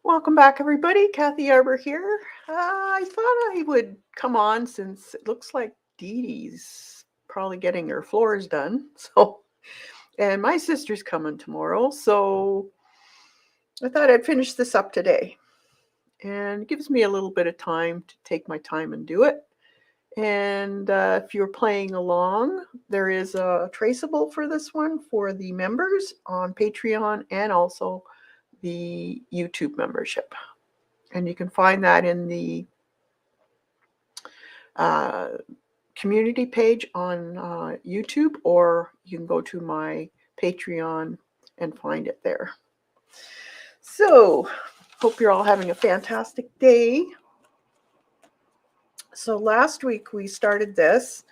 Welcome back, everybody. Kathy Arbor here. I thought I would come on since it looks like Dee Dee's probably getting her floors done. And my sister's coming tomorrow, so I thought I'd finish this up today. And it gives me a little bit of time to take my time and do it. And if you're playing along, there is a traceable for this one for the members on Patreon and also the YouTube membership. And you can find that in the community page on YouTube, or you can go to my Patreon and find it there. So, hope you're all having a fantastic day. So last week we started this,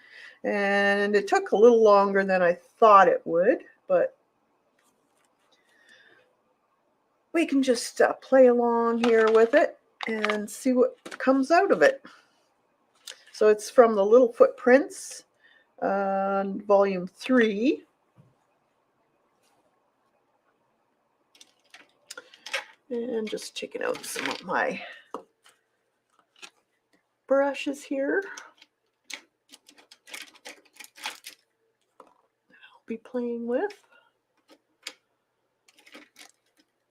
and it took a little longer than I thought it would, but we can just play along here with it and see what comes out of it. So it's from the Little Footprints, volume 3. And just checking out some of my brushes here. I'll be playing with.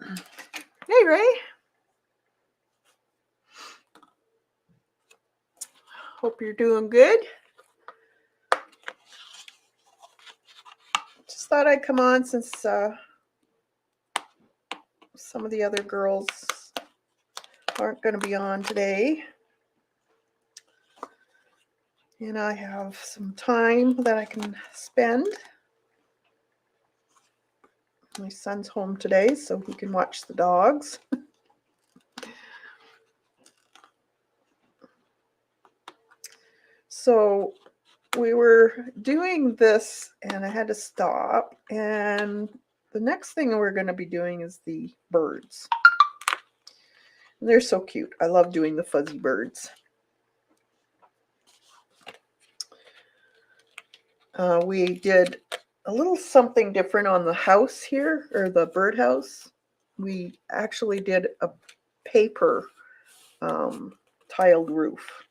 Hey, Ray. Hope you're doing good. Just thought I'd come on since some of the other girls aren't going to be on today. And I have some time that I can spend. My son's home today, so he can watch the dogs. So we were doing this, and I had to stop. And the next thing we're going to be doing is the birds. And they're so cute. I love doing the fuzzy birds. We did a little something different on the house here, or the birdhouse. We actually did a paper tiled roof.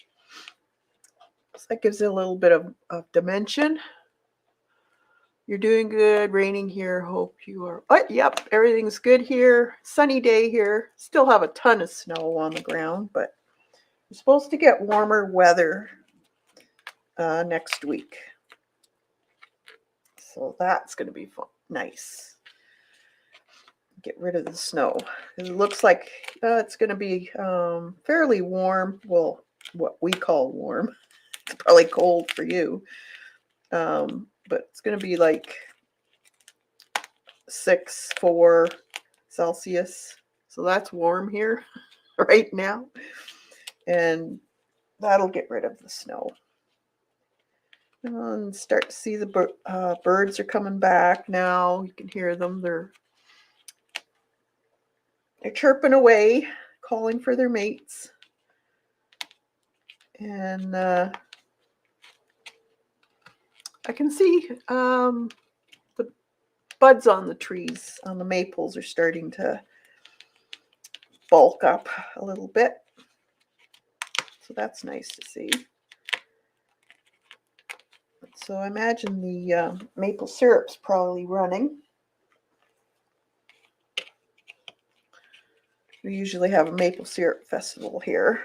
So that gives it a little bit of dimension. You're doing good. Raining here. Hope you are. Oh, yep, everything's good here. Sunny day here. Still have a ton of snow on the ground, but we're supposed to get warmer weather next week. So that's going to be fun. Nice. Get rid of the snow. It looks like it's going to be fairly warm. Well, what we call warm. It's probably cold for you. But it's going to be like 4 Celsius. So that's warm here right now. And that'll get rid of the snow. And start to see the birds are coming back now. You can hear them. They're chirping away, calling for their mates. And I can see the buds on the trees, on the maples, are starting to bulk up a little bit. So that's nice to see. So I imagine the maple syrup's probably running. We usually have a maple syrup festival here.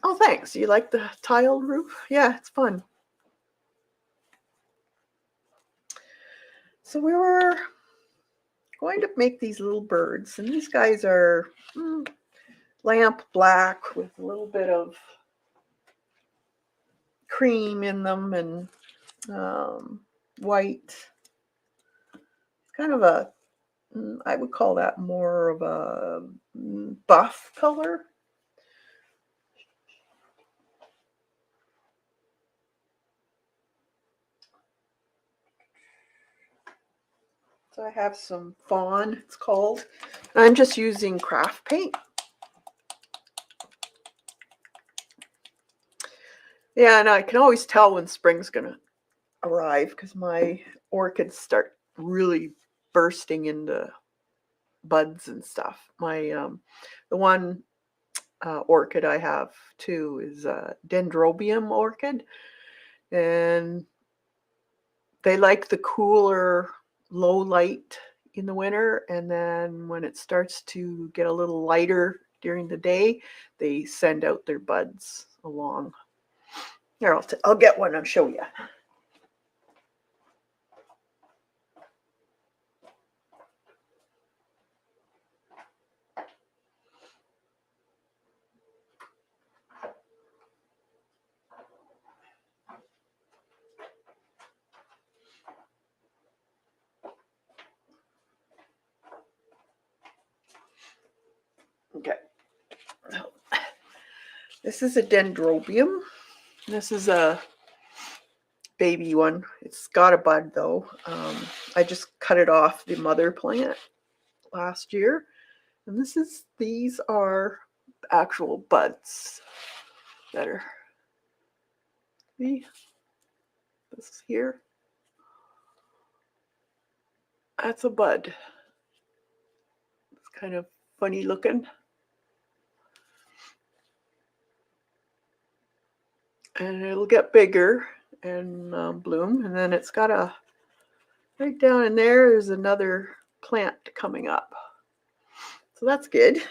Oh, thanks. You like the tiled roof? Yeah, it's fun. So we were going to make these little birds, and these guys are lamp black with a little bit of cream in them and white. Kind of a, I would call that more of a buff color. So I have some fawn, it's called. I'm just using craft paint. Yeah, and I can always tell when spring's gonna arrive because my orchids start really bursting into buds and stuff. The one orchid I have too is a Dendrobium orchid, and they like the cooler, low light in the winter, and then when it starts to get a little lighter during the day, they send out their buds along. Here, I'll get one and show you. Okay. This is a Dendrobium. This is a baby one. It's got a bud though. I just cut it off the mother plant last year. And these are actual buds that are, see, this is here. That's a bud. It's kind of funny looking. And it'll get bigger and bloom. And then it's got right down in there's another plant coming up. So that's good.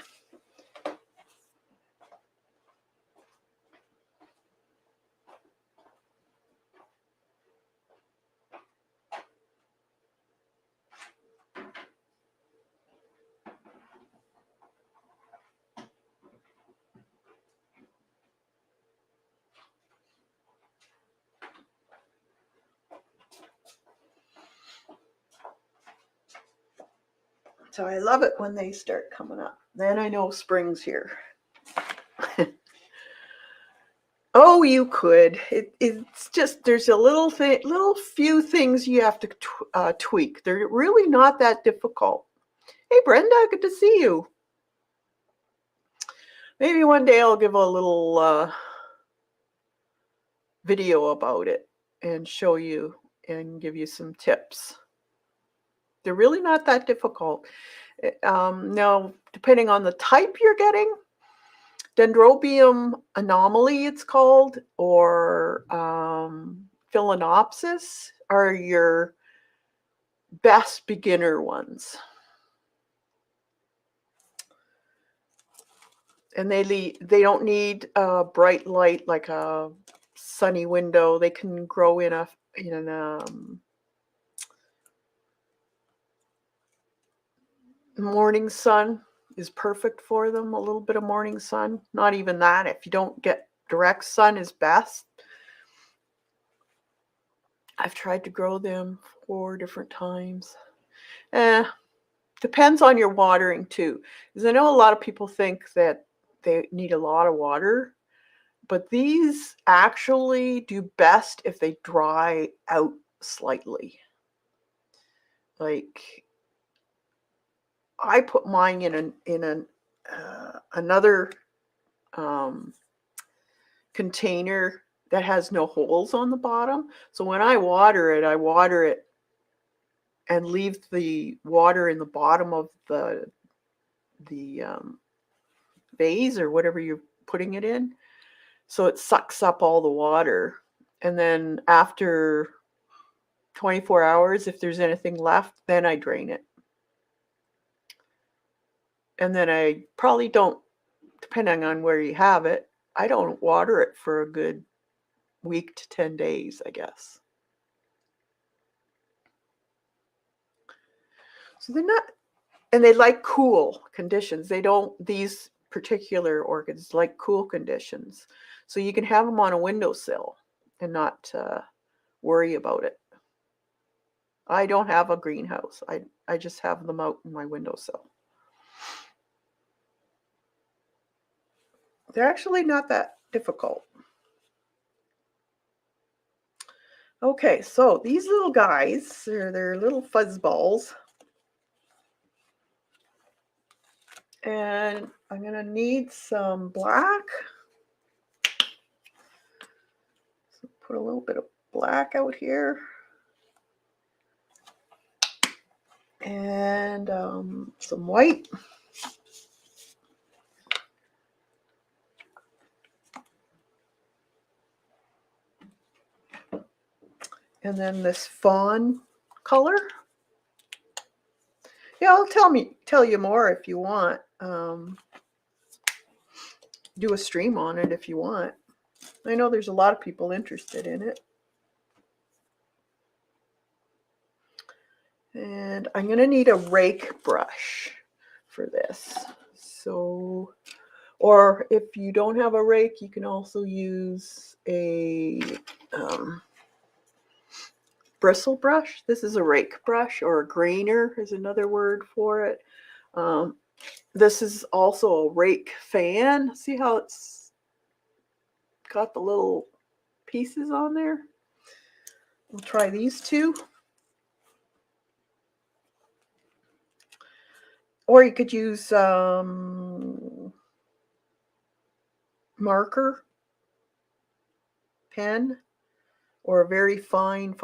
So I love it when they start coming up. Then I know spring's here. Oh, you could. It's just there's a little few things you have to tweak. They're really not that difficult. Hey, Brenda, good to see you. Maybe one day I'll give a little video about it and show you and give you some tips. They're really not that difficult. Now, depending on the type you're getting, Dendrobium anomaly, it's called, or Phalaenopsis are your best beginner ones. And they don't need a bright light like a sunny window. They can grow in a morning sun is perfect for them. A little bit of morning sun. Not even that. If you don't get direct sun is best. I've tried to grow them 4 different times. Depends on your watering too. Because I know a lot of people think that they need a lot of water. But these actually do best if they dry out slightly. Like I put mine in another container that has no holes on the bottom. So when I water it and leave the water in the bottom of the vase or whatever you're putting it in. So it sucks up all the water. And then after 24 hours, if there's anything left, then I drain it. And then I probably don't, depending on where you have it, I don't water it for a good week to 10 days, I guess. So they're not, and they like cool conditions. These particular orchids like cool conditions. So you can have them on a windowsill and not worry about it. I don't have a greenhouse. I just have them out in my windowsill. They're actually not that difficult. Okay, so these little guys, they're little fuzz balls. And I'm going to need some black. So put a little bit of black out here. And some white. And then this fawn color. Yeah, I'll tell you more if you want. Do a stream on it if you want. I know there's a lot of people interested in it. And I'm going to need a rake brush for this. So, or if you don't have a rake, you can also use a bristle brush. This is a rake brush, or a grainer is another word for it. This is also a rake fan. See how it's got the little pieces on there? We'll try these two. Or you could use marker pen, or a very fine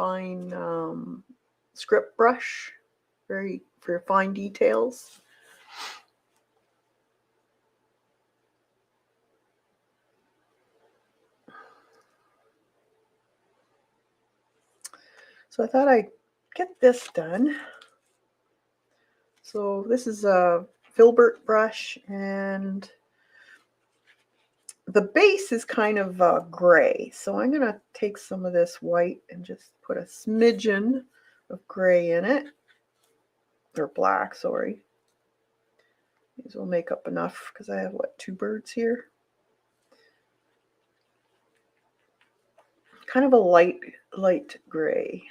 script brush, for fine details. So I thought I'd get this done. So this is a filbert brush, and the base is kind of gray. So I'm going to take some of this white and just put a smidgen of gray in it, or black, sorry. These will make up enough because I have, what, 2 birds here? Kind of a light gray.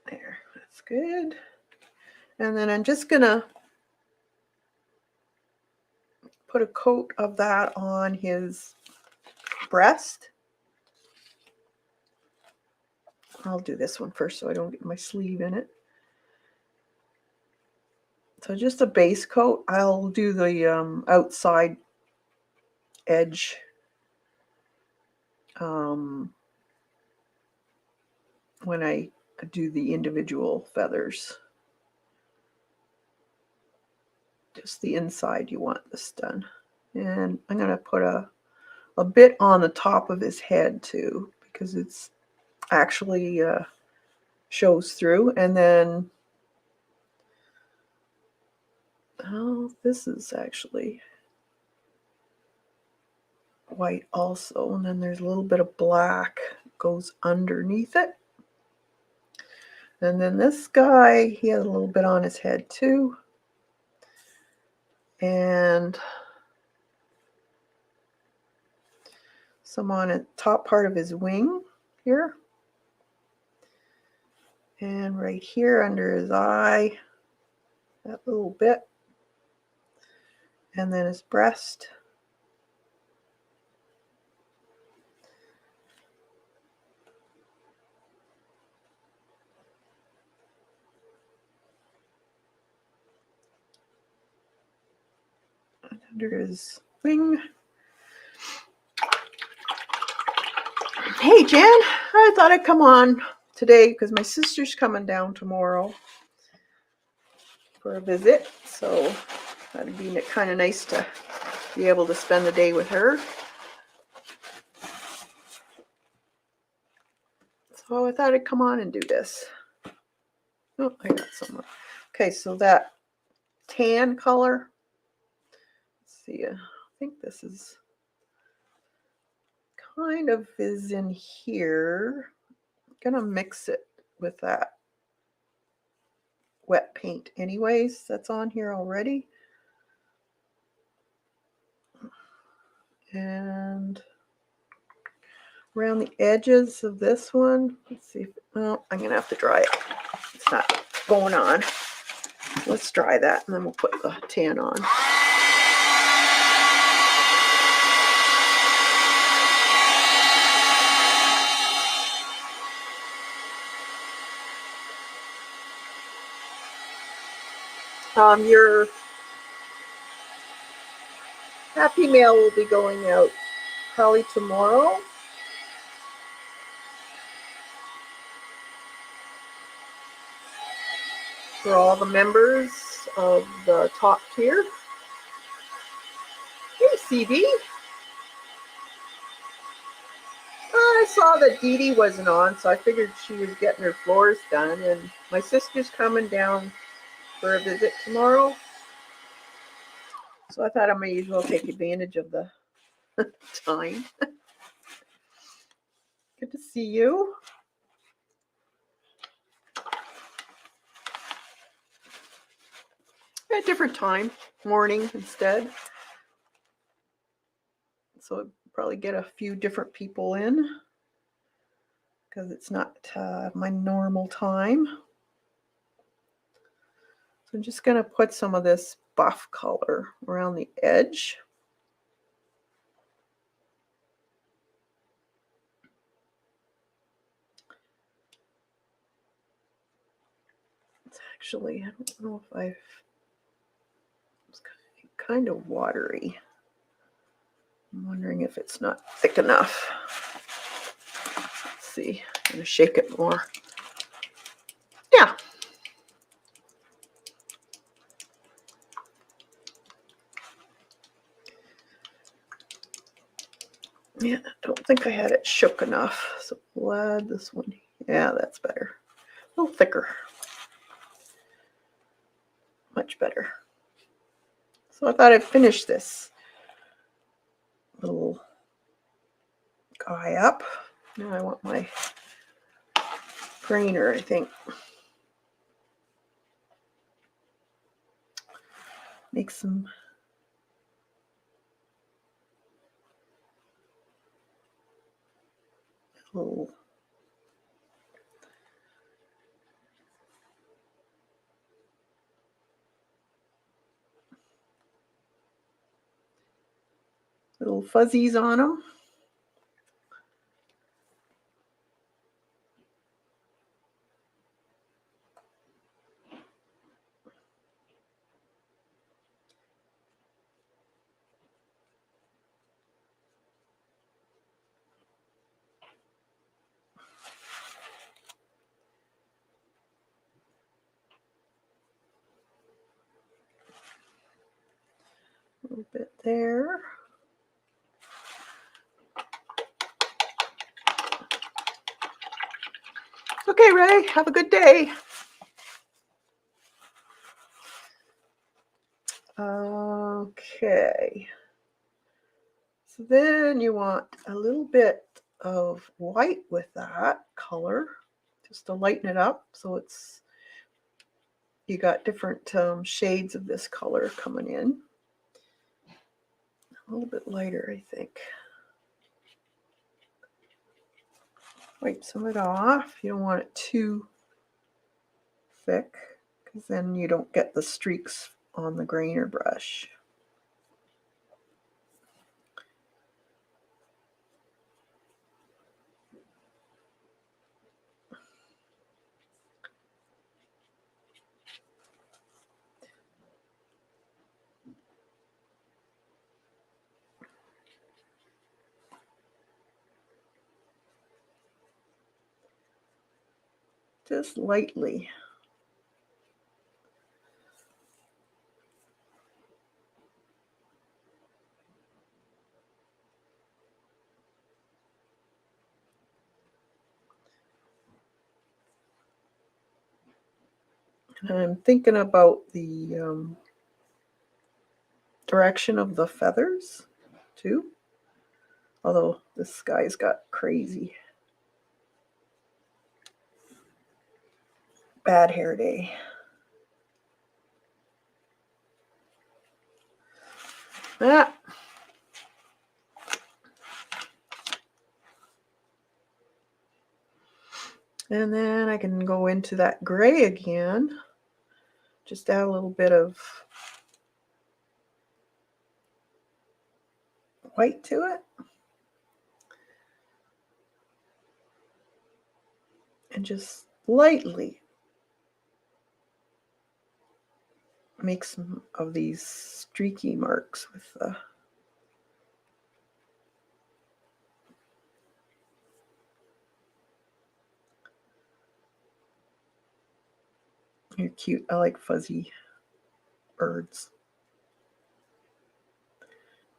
There, that's good. And then I'm just gonna put a coat of that on his breast. I'll do this one first so I don't get my sleeve in it. So just a base coat. I'll do the outside edge when I do the individual feathers. Just the inside you want this done. And I'm going to put a bit on the top of his head too, because it's actually shows through. And then, oh, this is actually white also, and then there's a little bit of black goes underneath it. And then this guy, he has a little bit on his head too, and some on the top part of his wing here, and right here under his eye, that little bit, and then his breast. Under his wing. Hey Jan, I thought I'd come on today because my sister's coming down tomorrow for a visit, so that'd be kind of nice to be able to spend the day with her. So I thought I'd come on and do this. Oh, I got some. Okay, so that tan color, let's see, I think this is kind of is in here. I'm gonna mix it with that wet paint anyways, that's on here already. And around the edges of this one, let's see if, oh, I'm gonna have to dry it. It's not going on. Let's dry that and then we'll put the tan on. Your puppy mail will be going out probably tomorrow. For all the members of the top tier. Hey, CB. I saw that Dee Dee wasn't on, so I figured she was getting her floors done. And my sister's coming down for a visit tomorrow. So I thought I might as well take advantage of the time. Good to see you. At a different time, morning instead. So I'll probably get a few different people in because it's not my normal time. So I'm just going to put some of this buff color around the edge. It's actually, I don't know if it's kind of watery. I'm wondering if it's not thick enough. Let's see, I'm going to shake it more. Yeah. Yeah, I don't think I had it shook enough. So we'll add this one. Yeah, that's better. A little thicker. Much better. So I thought I'd finish this little guy up. Now I want my grainer, I think. Make some little fuzzies on them. A little bit there. Okay, Ray, have a good day. Okay. So then you want a little bit of white with that color, just to lighten it up. So it's, you got different shades of this color coming in. A little bit lighter, I think. Wipe some of it off. You don't want it too thick because then you don't get the streaks on the grainer brush. Just lightly. And I'm thinking about the direction of the feathers too. Although this guy's got crazy bad hair day. Ah. And then I can go into that gray again. Just add a little bit of white to it. And just lightly make some of these streaky marks with the You're cute. I like fuzzy birds.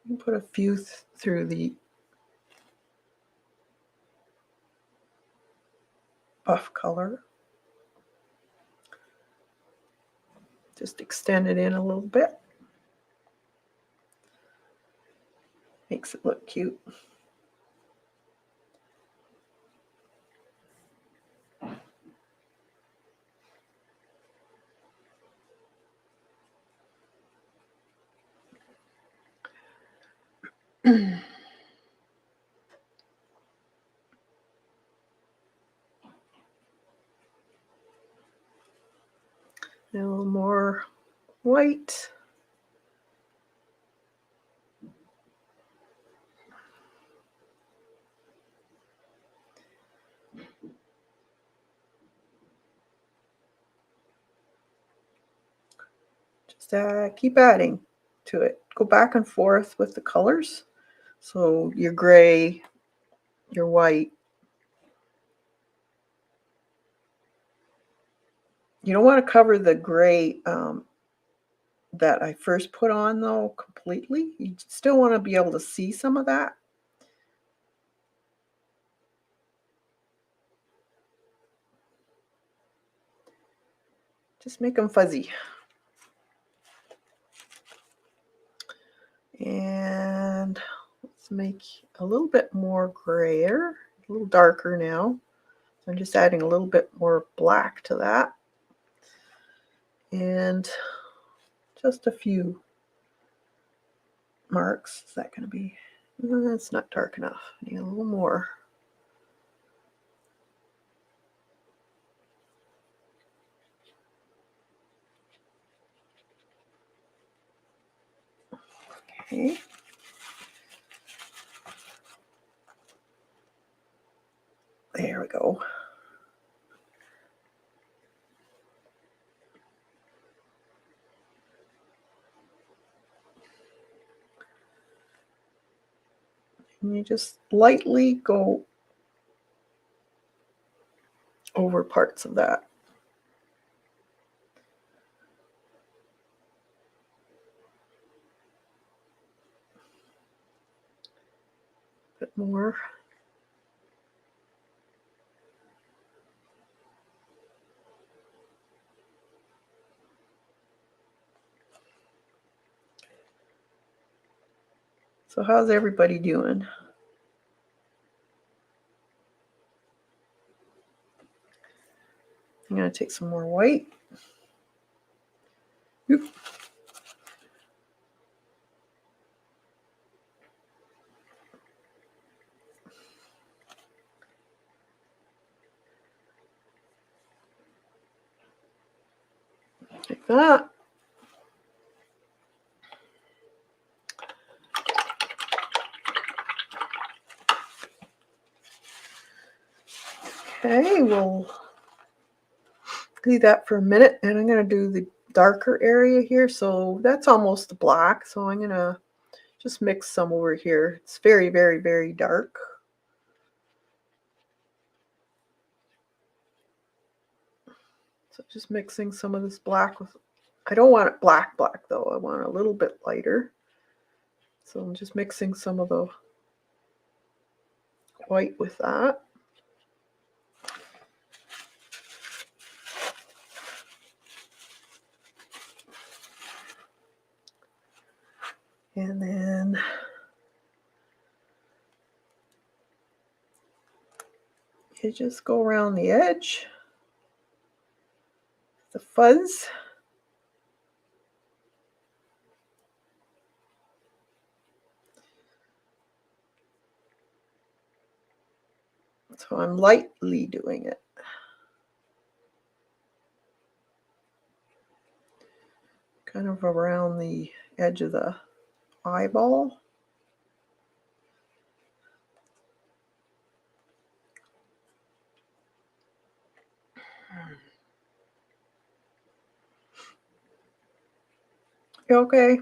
You can put a few through the buff color. Just extend it in a little bit. Makes it look cute. A little more white. Just keep adding to it. Go back and forth with the colors. So your gray, your white. You don't want to cover the gray that I first put on though completely. You still want to be able to see some of that. Just make them fuzzy. And let's make a little bit more grayer, a little darker now. So I'm just adding a little bit more black to that. And just a few marks. Is that going to be? That's not dark enough. I need a little more. Okay. There we go. And you just lightly go over parts of that. A bit more. So how's everybody doing? I'm going to take some more white. Oop. Like that. Okay, we'll leave that for a minute, and I'm going to do the darker area here. So that's almost black. So I'm going to just mix some over here. It's very, very, very dark. So just mixing some of this black with, I don't want it black though. I want it a little bit lighter. So I'm just mixing some of the white with that. And then you just go around the edge, the fuzz. So I'm lightly doing it. Kind of around the edge of the eyeball. Okay.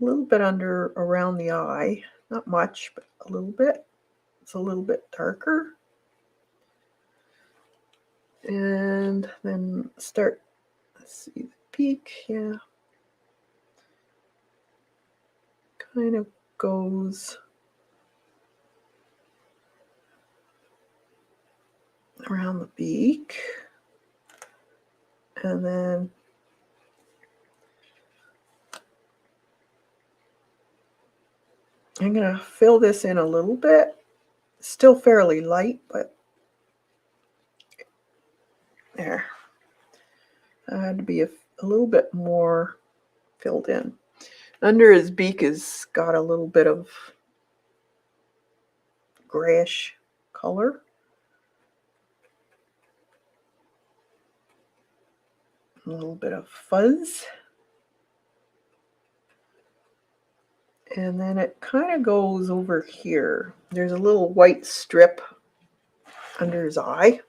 a little bit under around the eye. Not much, but a little bit. It's a little bit darker. And then start, let's see, the peak, yeah. Kind of goes around the beak. And then I'm going to fill this in a little bit. Still fairly light, but there. I had to be a little bit more filled in. Under his beak has got a little bit of grayish color. A little bit of fuzz. And then it kind of goes over here. There's a little white strip under his eye.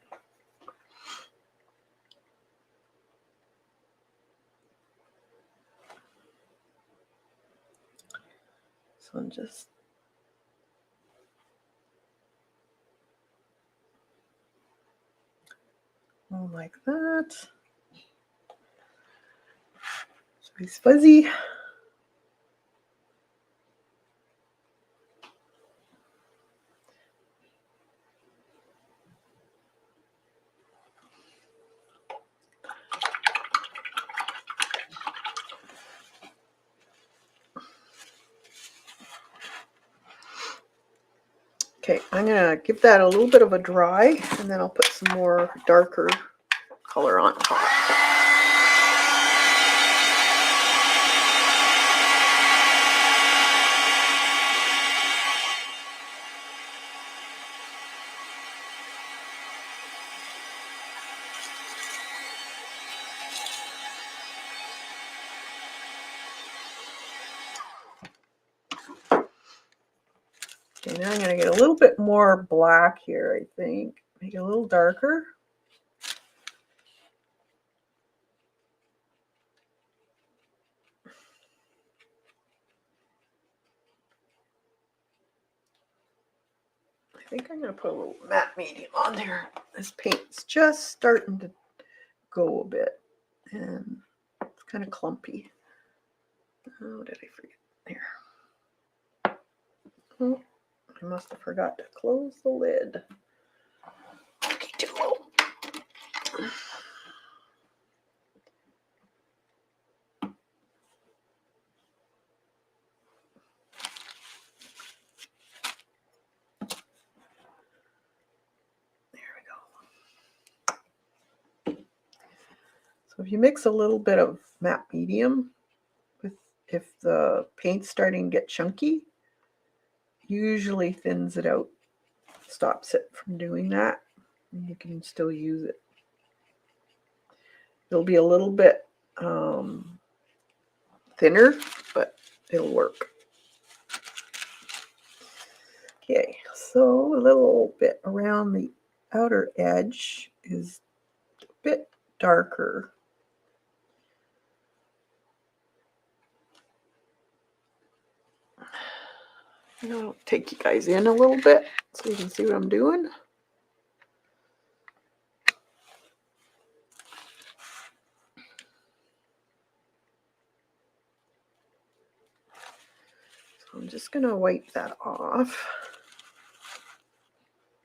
So I'm just like that. So he's fuzzy. Okay, I'm gonna give that a little bit of a dry, and then I'll put some more darker color on top. Okay, now I'm going to get a little bit more black here, I think. Make it a little darker. I think I'm going to put a little matte medium on there. This paint's just starting to go a bit, and it's kind of clumpy. Oh, did I forget? There. Oh, I must have forgot to close the lid. Okay, too low. So if you mix a little bit of matte medium with, if the paint's starting to get chunky, usually thins it out, stops it from doing that, and you can still use it. It'll be a little bit thinner, but it'll work. Okay, so a little bit around the outer edge is a bit darker. I'll take you guys in a little bit so you can see what I'm doing. So I'm just going to wipe that off.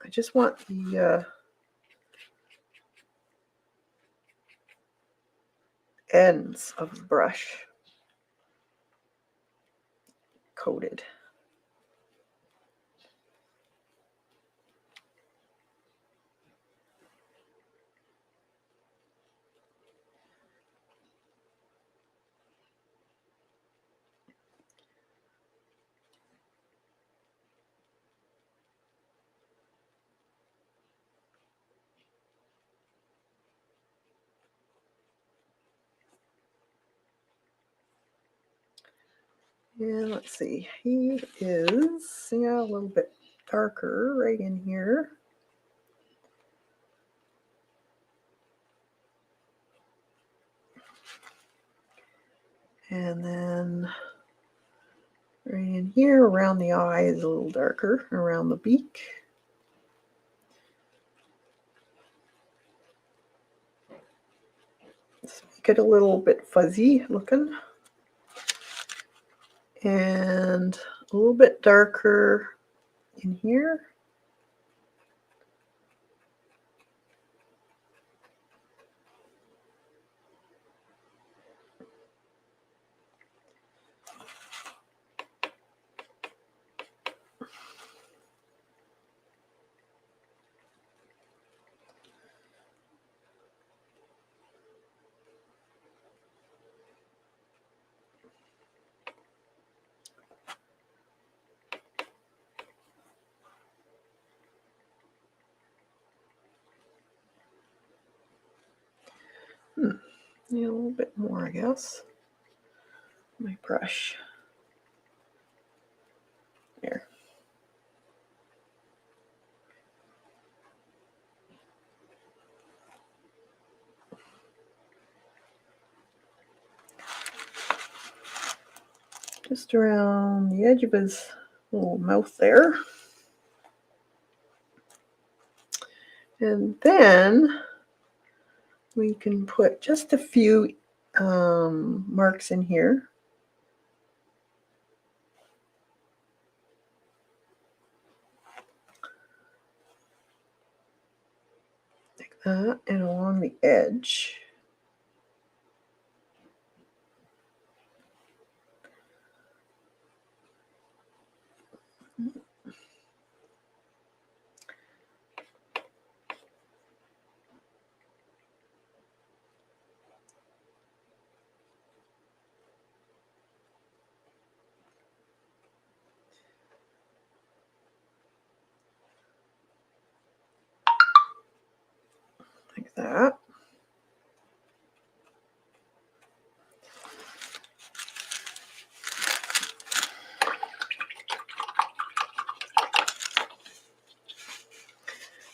I just want the ends of the brush coated. And let's see, he is, yeah, a little bit darker right in here. And then right in here. Around the eye is a little darker, around the beak. Let's make it a little bit fuzzy looking. And a little bit darker in here. Yeah, a little bit more, I guess. My brush. There. Just around the edge of his little mouth there. And then we can put just a few marks in here. Like that, and along the edge. Like that.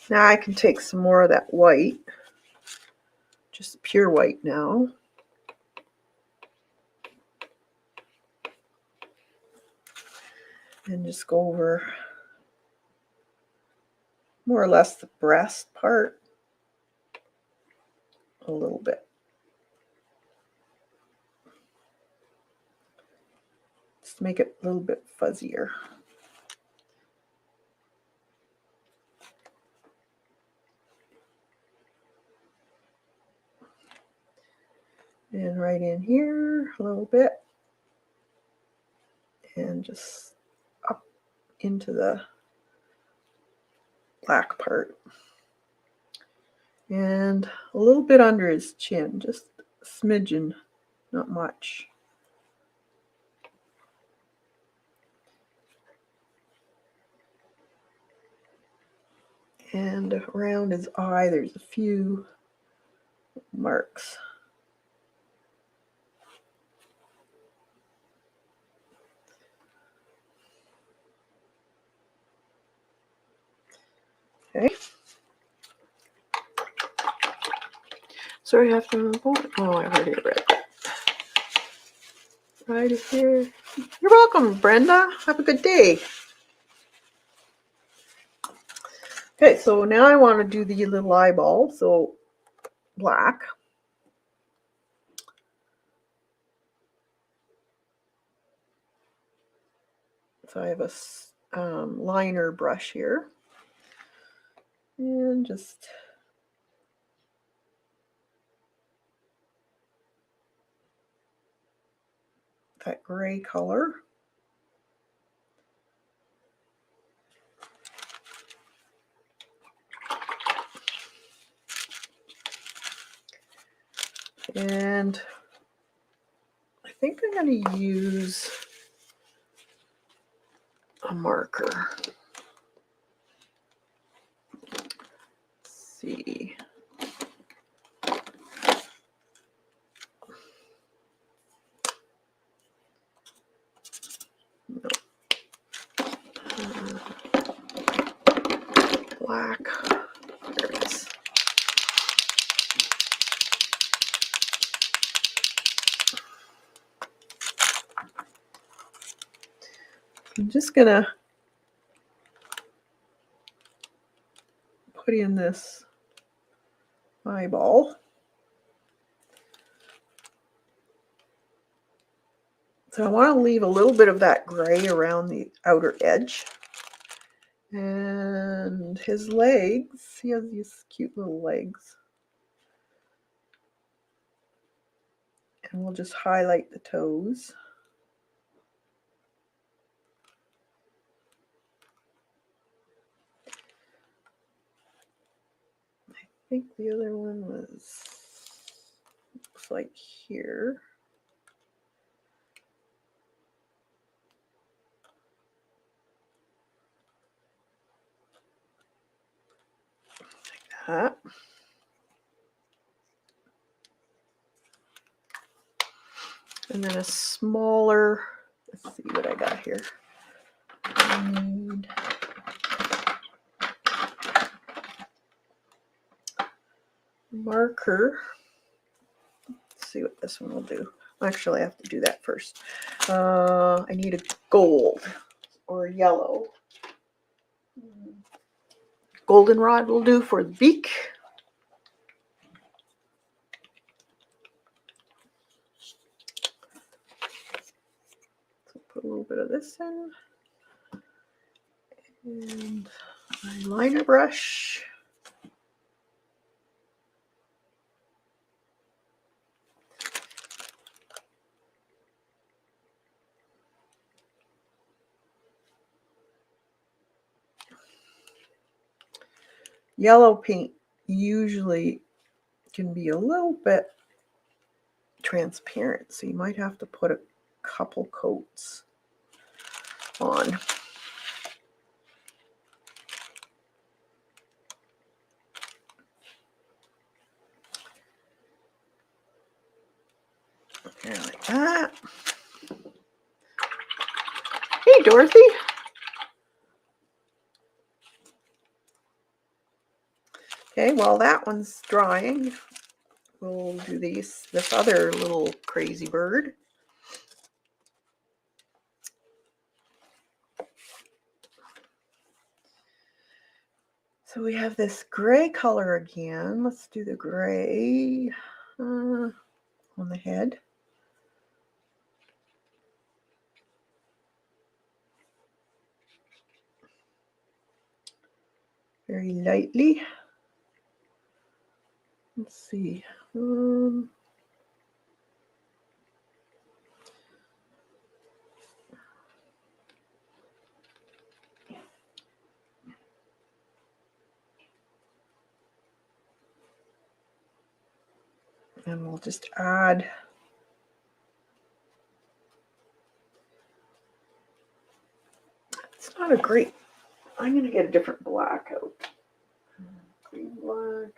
Now I can take some more of that white, just pure white now. And just go over more or less the breast part a little bit. Just to make it a little bit fuzzier. And right in here a little bit. And just up into the black part. And a little bit under his chin, just a smidgen, not much. And around his eye, there's a few marks. Okay. Sorry, I have to move on. Oh, I already read that. Right here. You're welcome, Brenda. Have a good day. Okay, so now I want to do the little eyeball. So black. So I have a liner brush here. And just that gray color. And I think I'm going to use a marker. Let's see. No. Black. There it is. I'm just gonna put in this eyeball. So I want to leave a little bit of that gray around the outer edge. And his legs, he has these cute little legs. And we'll just highlight the toes. I think the other one was, looks like here. Like that. And then a smaller, let's see what I got here. I need marker. Let's see what this one will do. Actually, I have to do that first. I need a gold or yellow. Goldenrod will do for the beak. So put a little bit of this in. And my liner brush. Yellow paint usually can be a little bit transparent, so you might have to put a couple coats on. There, like that. Hey, Dorothy. Okay, while that one's drying, we'll do this other little crazy bird. So we have this gray color again. Let's do the gray on the head. Very lightly. Let's see. And we'll just add it's not a great, I'm going to get a different black out. Green black.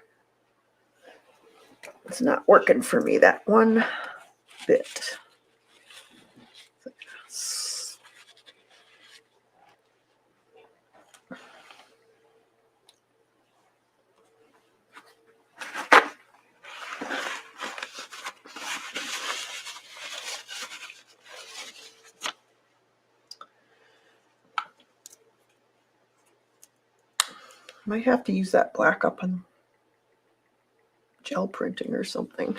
It's not working for me, that one bit. Might have to use that black up on gel printing or something.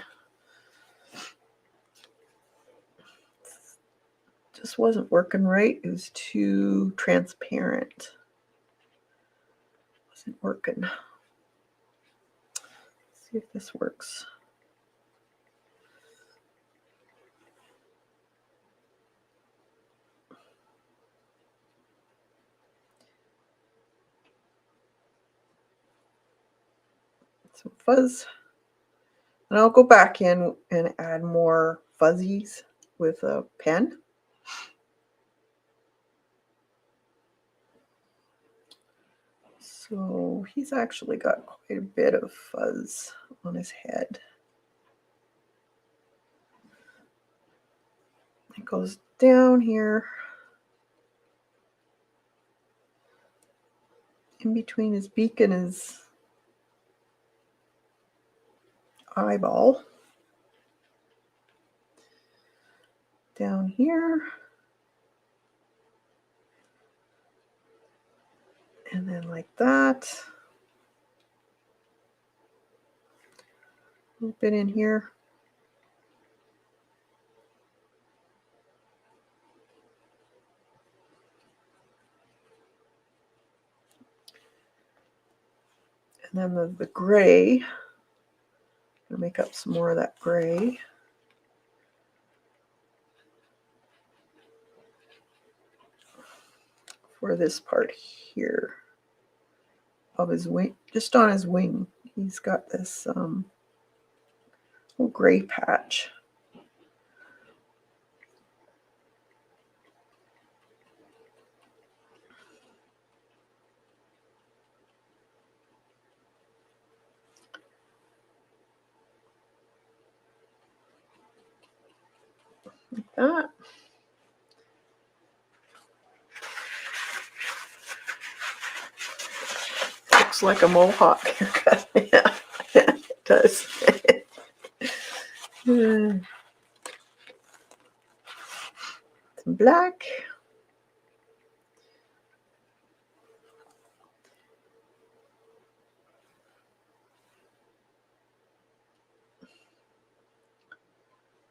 Just wasn't working right. It was too transparent. Wasn't working. Let's see if this works. Some fuzz. And I'll go back in and add more fuzzies with a pen. So he's actually got quite a bit of fuzz on his head. It goes down here in between his beak and his eyeball. Down here. And then like that. A little bit in here. And then the gray, I'm gonna make up some more of that gray. For this part here of his wing, just on his wing, he's got this little gray patch. Like that. Looks like a mohawk haircut. Yeah, it does. Some black.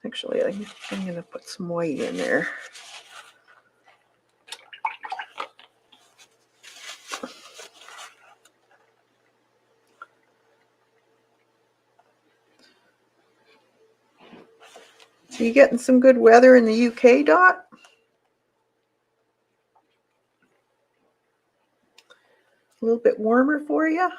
Actually, I'm going to put some white in there. So you getting some good weather in the UK, Dot? A little bit warmer for you?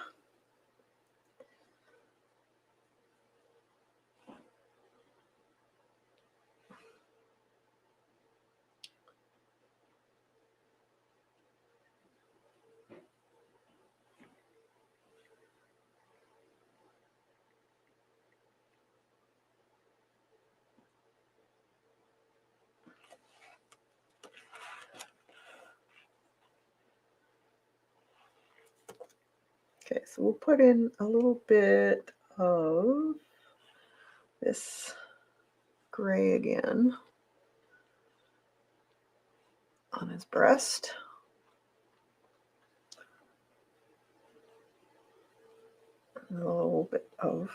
Okay, so we'll put in a little bit of this gray again on his breast. And a little bit of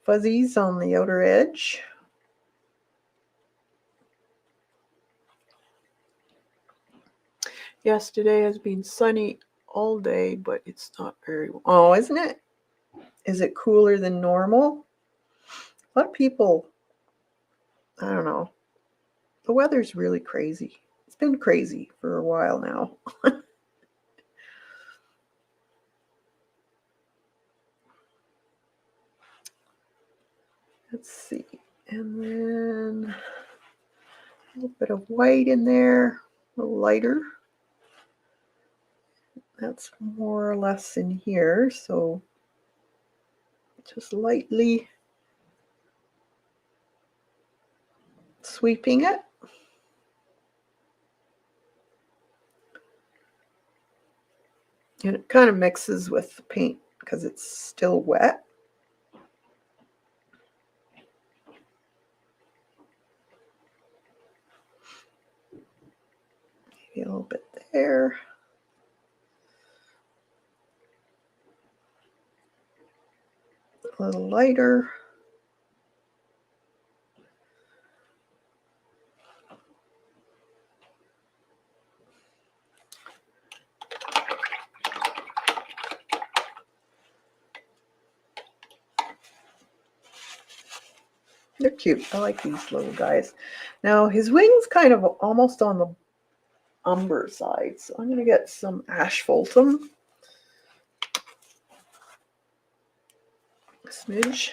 fuzzies on the outer edge. Yes, today has been sunny all day, but it's not very, oh, isn't it? Is it cooler than normal? A lot of people, I don't know. The weather's really crazy. It's been crazy for a while now. Let's see. And then a little bit of white in there, a little lighter. That's more or less in here, so just lightly sweeping it. And it kind of mixes with the paint because it's still wet. Maybe a little bit there. A little lighter. They're cute. I like these little guys. Now his wing's kind of almost on the umber side, so I'm going to get some asphaltum. A smidge.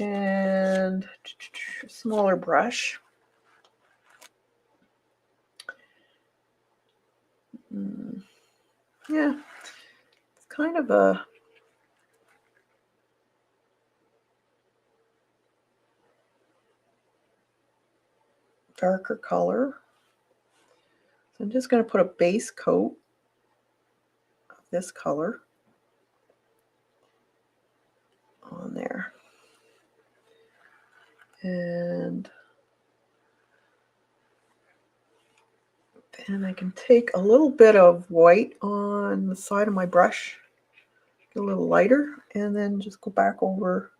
And a smaller brush. Yeah, it's kind of a darker color. So I'm just going to put a base coat of this color on there. And And I can take a little bit of white on the side of my brush, get a little lighter, and then just go back over.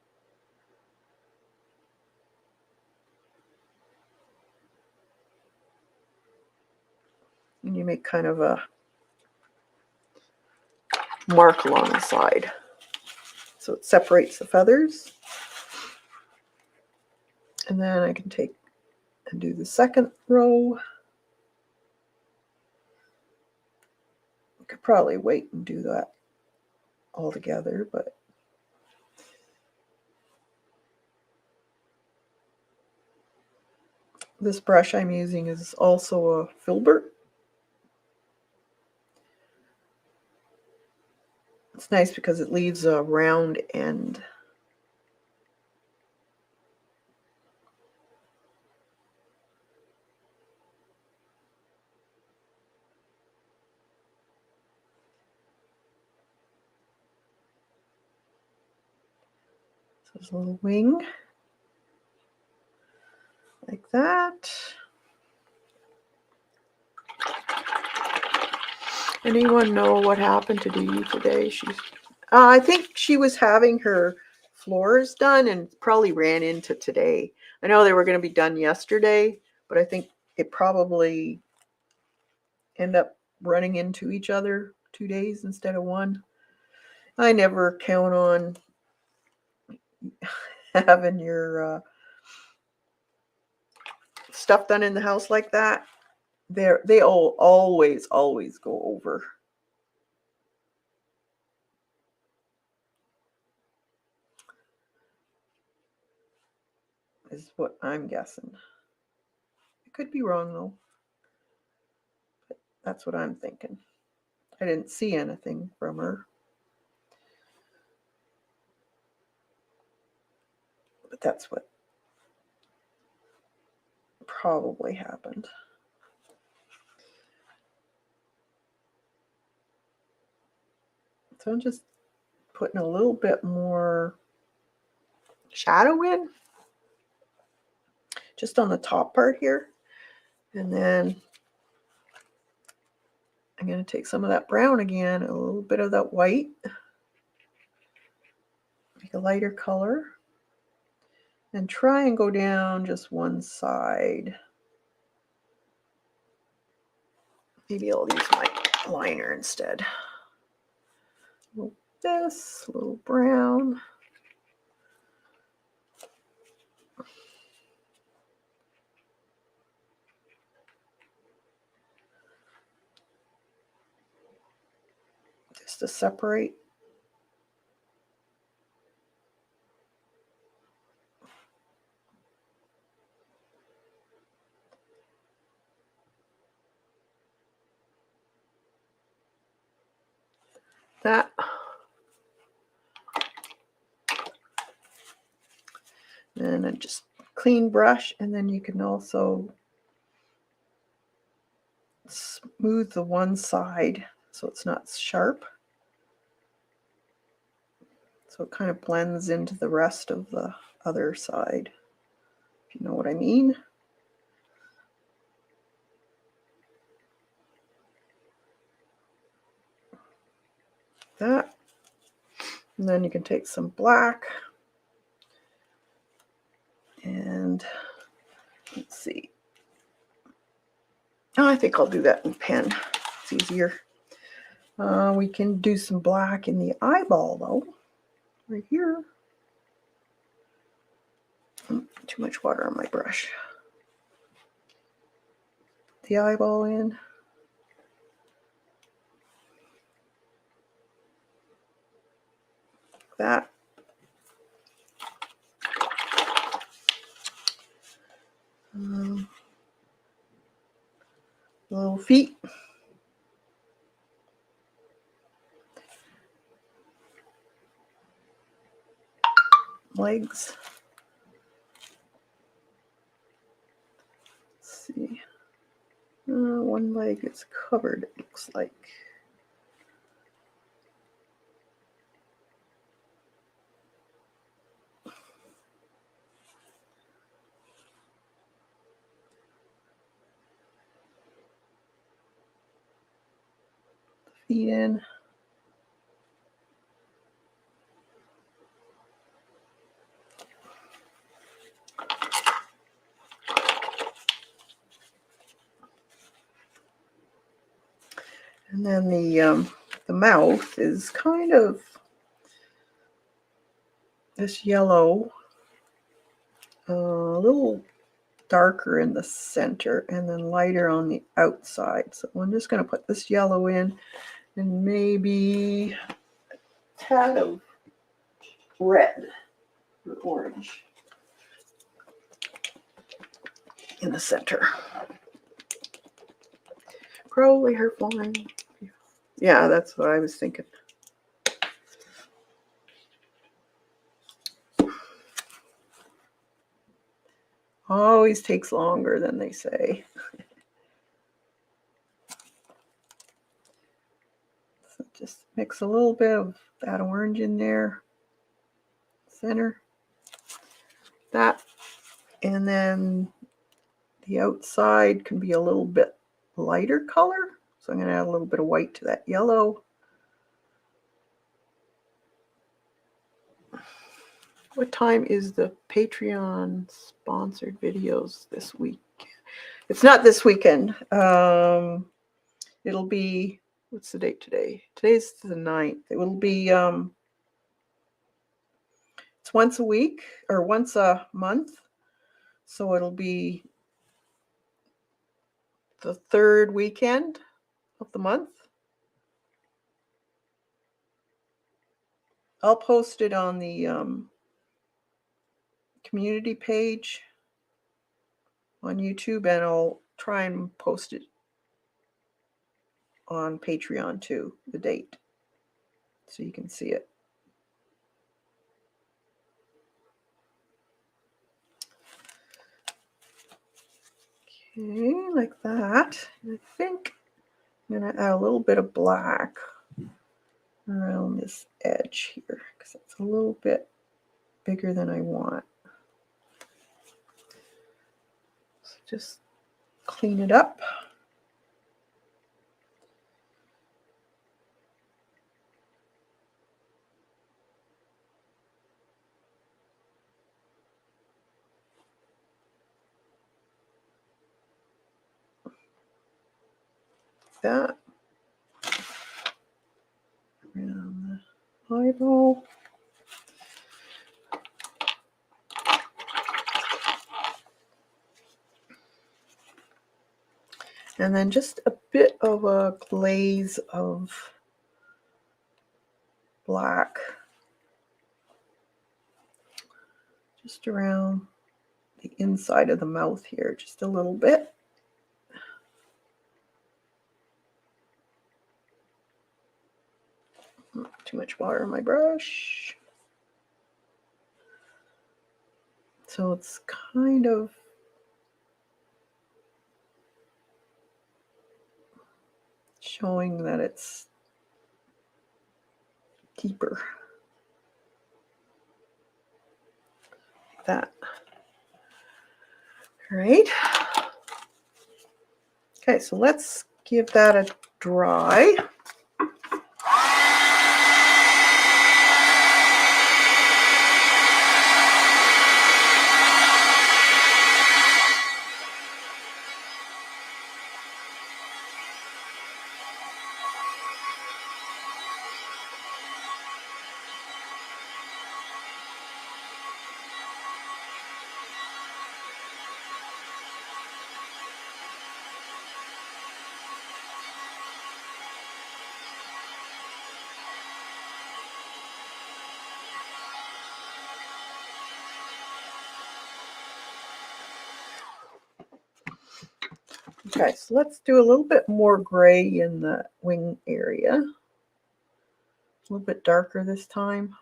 And you make kind of a mark along the side. So it separates the feathers. And then I can take and do the second row. I could probably wait and do that all together, but this brush I'm using is also a filbert. It's nice because it leaves a round end. So there's a little wing like that. Anyone know what happened to Dee Dee today? I think she was having her floors done and probably ran into today. I know they were going to be done yesterday, but I think it probably ended up running into each other 2 days instead of one. I never count on having your stuff done in the house like that. They all always go over. Is what I'm guessing. I could be wrong though. But that's what I'm thinking. I didn't see anything from her. But that's what probably happened. So I'm just putting a little bit more shadow in, just on the top part here. And then I'm going to take some of that brown again, a little bit of that white, make a lighter color, and try and go down just one side. Maybe I'll use my liner instead. A little this, a little brown. Just to separate. That. And a just clean brush, and then you can also smooth the one side so it's not sharp. So it kind of blends into the rest of the other side, if you know what I mean. That. And then you can take some black and let's see. Oh, I think I'll do that in pen. It's easier. We can do some black in the eyeball though, right here. Too much water on my brush. The eyeball in. That. Little feet. Legs. Let's see. One leg is covered, it looks like. feed in. And then the mouth is kind of this yellow, a little darker in the center and then lighter on the outside. So I'm just going to put this yellow in and maybe a tad of red or orange in the center. Probably her flying. Yeah, that's what I was thinking. Always takes longer than they say. So just mix a little bit of that orange in there, center, that, and then the outside can be a little bit lighter color. So I'm going to add a little bit of white to that yellow. What time is the Patreon sponsored videos this week? It's not this weekend. It'll be, what's the date today? Today's the 9th. It will be, it's once a week or once a month. So it'll be the third weekend of the month. I'll post it on the community page on YouTube, and I'll try and post it on Patreon too, the date, so you can see it. Okay, like that. I think I'm going to add a little bit of black around this edge here because it's a little bit bigger than I want. So just clean it up. That around the eyeball. And then just a bit of a glaze of black just around the inside of the mouth here, just a little bit. Too much water on my brush. So it's kind of showing that it's deeper. Like that. All right. Okay, so let's give that a dry. Okay, so let's do a little bit more gray in the wing area. A little bit darker this time.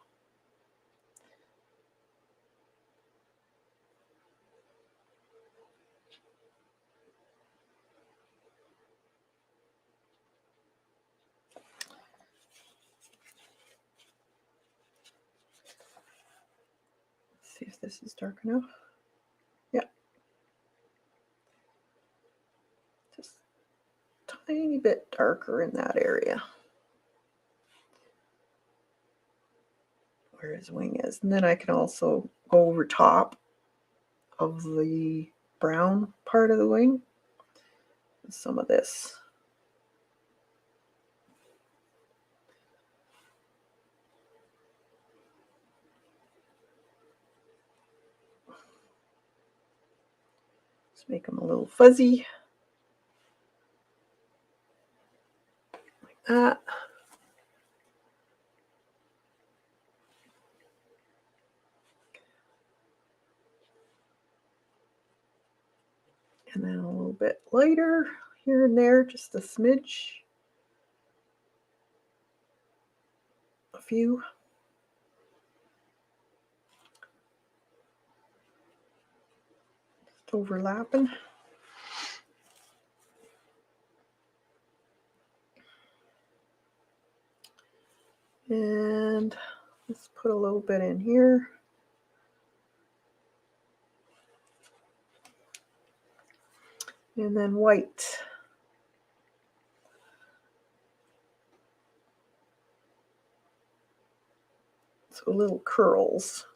Let's see if this is dark enough. Yeah. Just a tiny bit darker in that area. where his wing is. And then I can also go over top of the brown part of the wing with some of this. Just make them a little fuzzy. Like that. And then a little bit lighter here and there, just a smidge. A few. Just overlapping. And let's put a little bit in here. And then white. So little curls.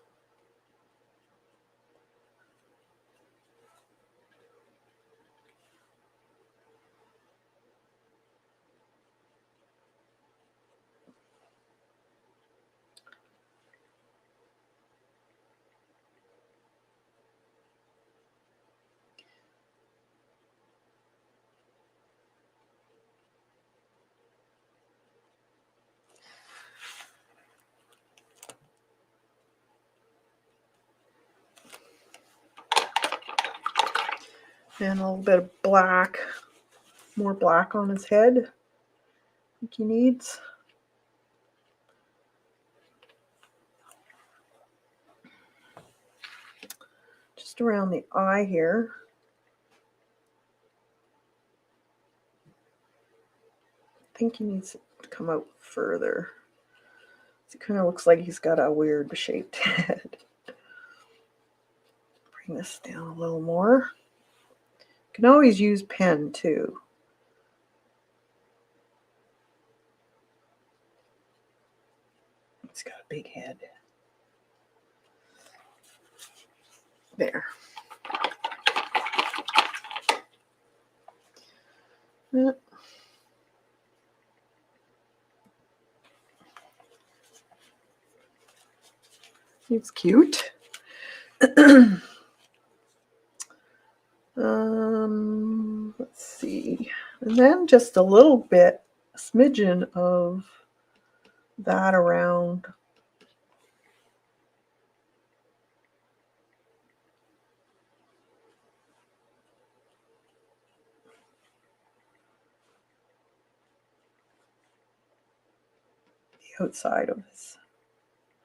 And a little bit of black, more black on his head. I think he needs. Just around the eye here. I think he needs to come out further. It kind of looks like he's got a weird shaped head. Bring this down a little more. You can always use pen too. It's got a big head. There. Yeah. He's cute. Let's see. And then just a little bit, a smidgen of that around the outside of his,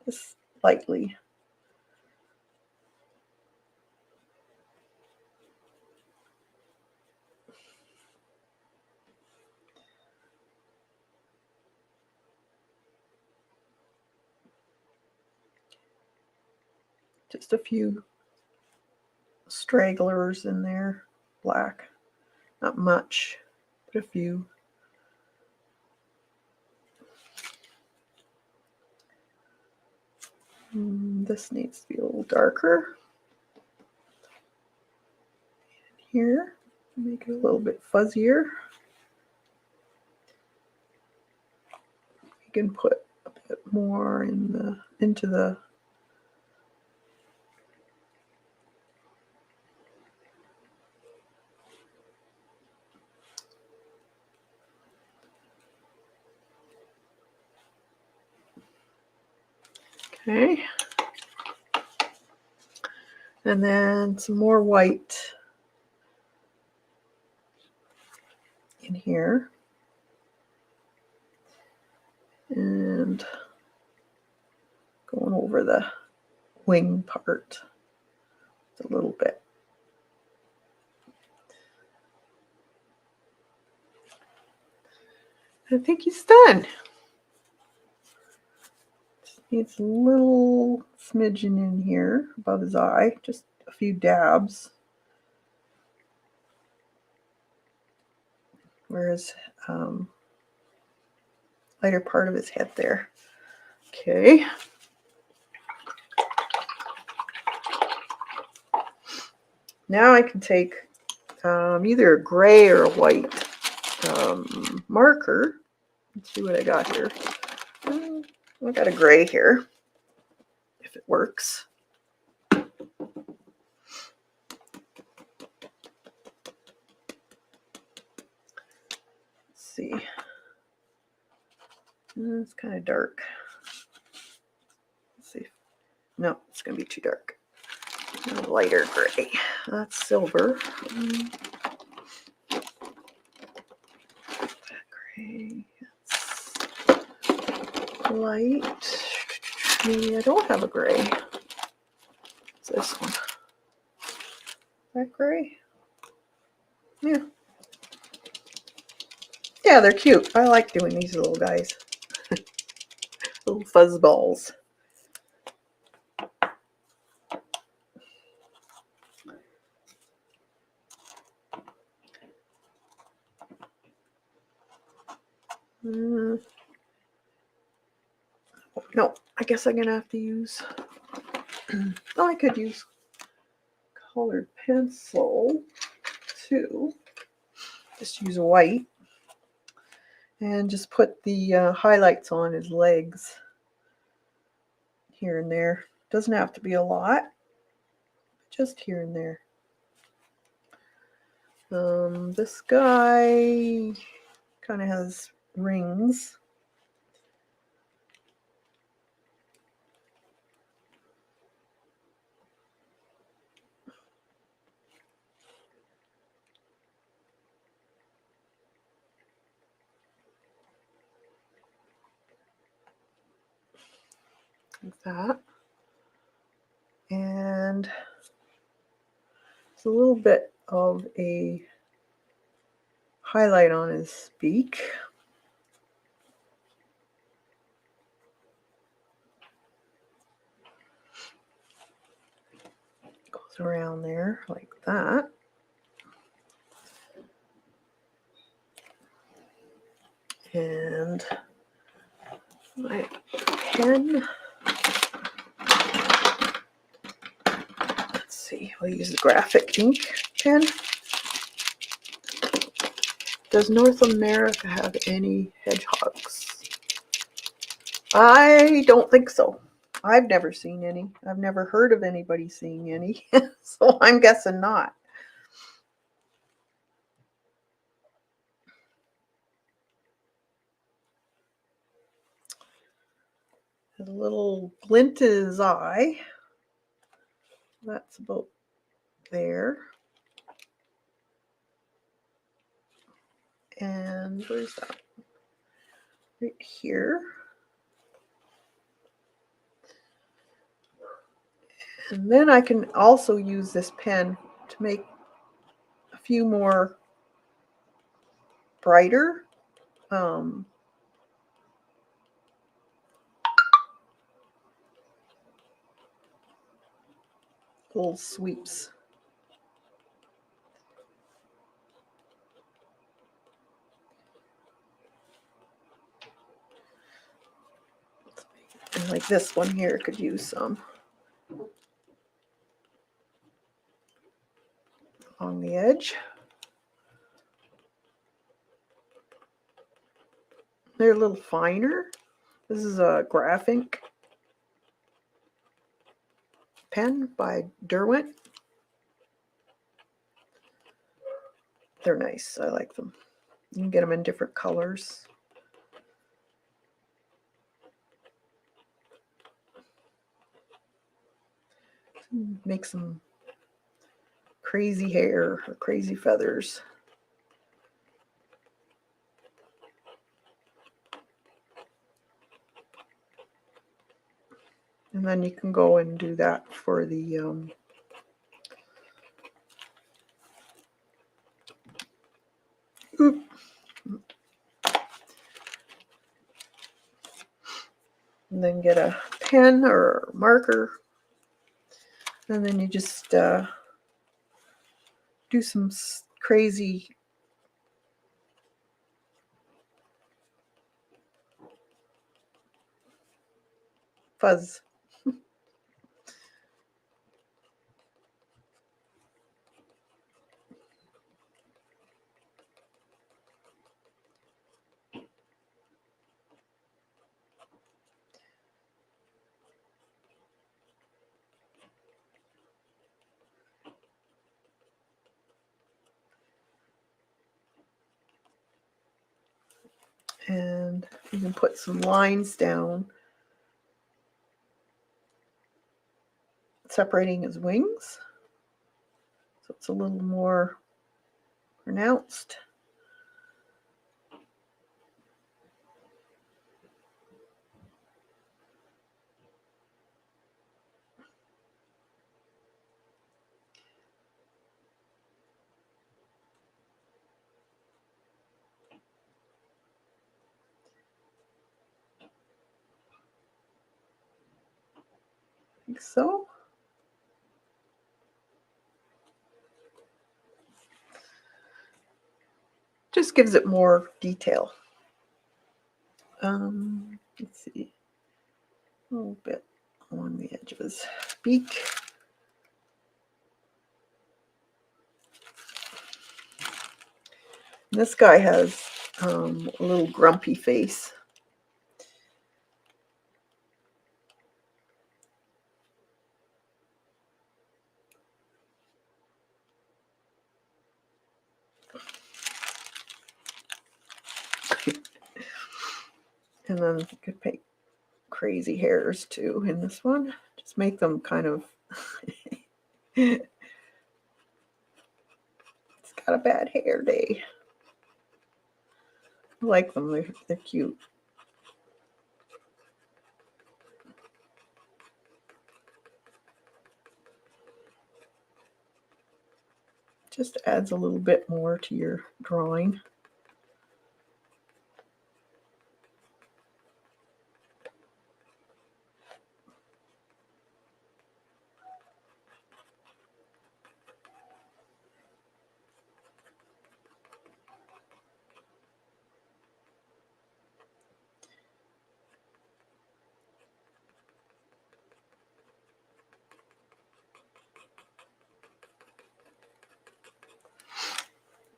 just lightly. Just a few stragglers in there, black. Not much, but a few. This needs to be a little darker. Here, make it a little bit fuzzier. You can put a bit more into the okay. And then some more white in here. And going over the wing part a little bit. I think he's done. Just needs a little smidgen in here above his eye, just a few dabs. Whereas lighter part of his head there. Okay. Now I can take either a gray or a white marker. Let's see what I got here. I got a gray here, if it works. Let's see. It's kind of dark. Let's see. No, it's going to be too dark. A lighter gray. That's silver. Gray. That's light. Maybe I don't have a gray. It's this one. That gray? Yeah. Yeah, they're cute. I like doing these little guys. Little fuzz balls. No, I guess I'm gonna have to use. Oh, I could use colored pencil too. Just use white and just put the highlights on his legs here and there. Doesn't have to be a lot, just here and there. This guy kind of has rings. Like that. And it's a little bit of a highlight on his beak. Goes around there like that. And my pen. Let's see, we'll use the graphic ink pen. Does North America have any hedgehogs? I don't think so. I've never seen any. I've never heard of anybody seeing any. So I'm guessing not. Has a little glint in his eye. That's about there. And where's that? Right here. And then I can also use this pen to make a few more brighter little sweeps. And like this one here could use some on the edge. They're a little finer. This is a graphic pen by Derwent. They're nice. I like them. You can get them in different colors. Make some crazy hair or crazy feathers. And then you can go and do that for the and then get a pen or marker, and then you just do some crazy fuzz. And you can put some lines down separating his wings, so it's a little more pronounced. Like so. Just gives it more detail. Let's see, a little bit along the edge of his beak. This guy has a little grumpy face. And then you could paint crazy hairs too in this one. Just make them kind of it's got a bad hair day. I like them, they're cute. Just adds a little bit more to your drawing.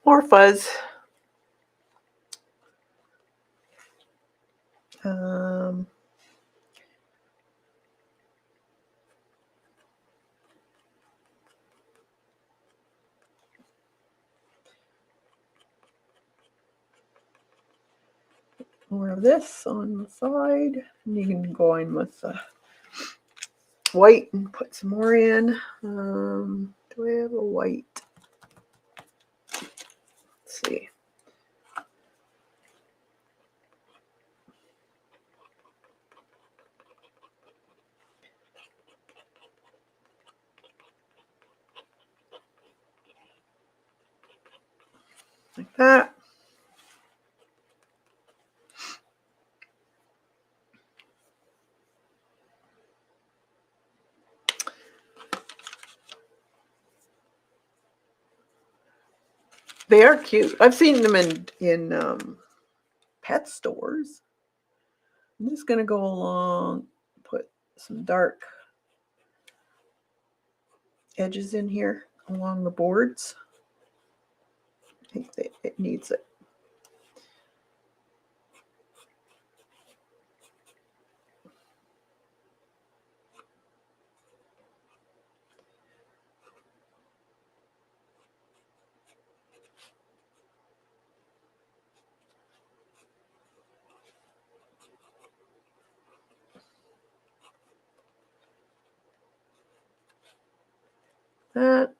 More fuzz. More of this on the side. And you can go in with white and put some more in. Do I have a white? Let's see. Like that. They are cute. I've seen them in pet stores. I'm just going to go along, put some dark edges in here along the boards. I think it needs it. That.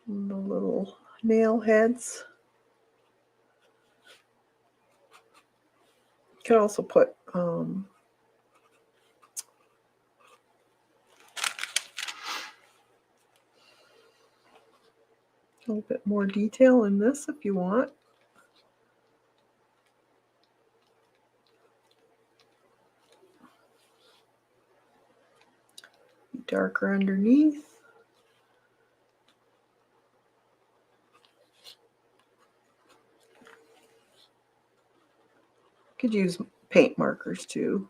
And the little nail heads. You could also put a little bit more detail in this if you want. Darker underneath. Could use paint markers too.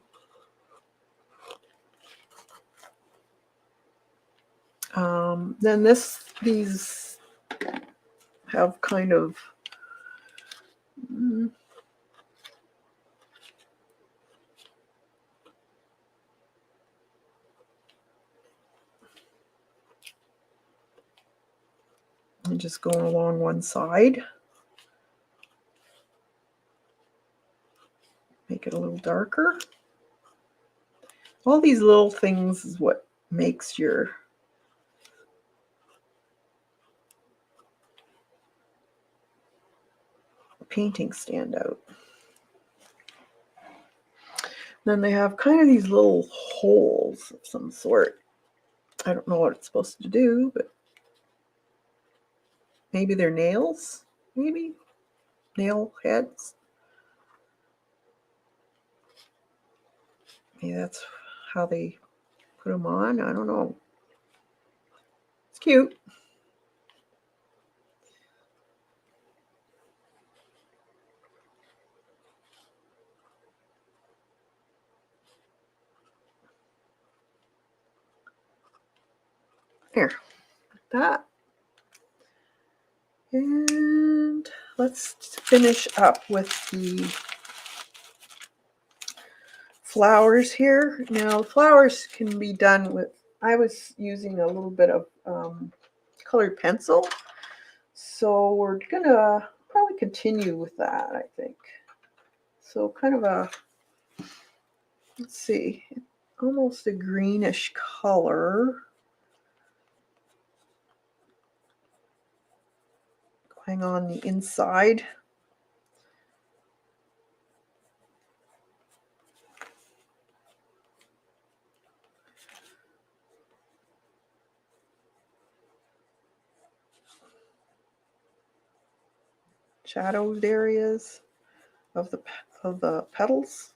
Then these have kind of just going along one side. make it a little darker. All these little things is what makes your painting stand out. Then they have kind of these little holes of some sort. I don't know what it's supposed to do, but maybe they're nails, maybe nail heads. Maybe that's how they put them on. I don't know. It's cute. Here, like that. And let's finish up with the flowers here. Now, flowers can be done with, I was using a little bit of colored pencil. So we're gonna probably continue with that, I think. So kind of a, let's see, almost a greenish color. Going on the inside. Shadowed areas of the petals.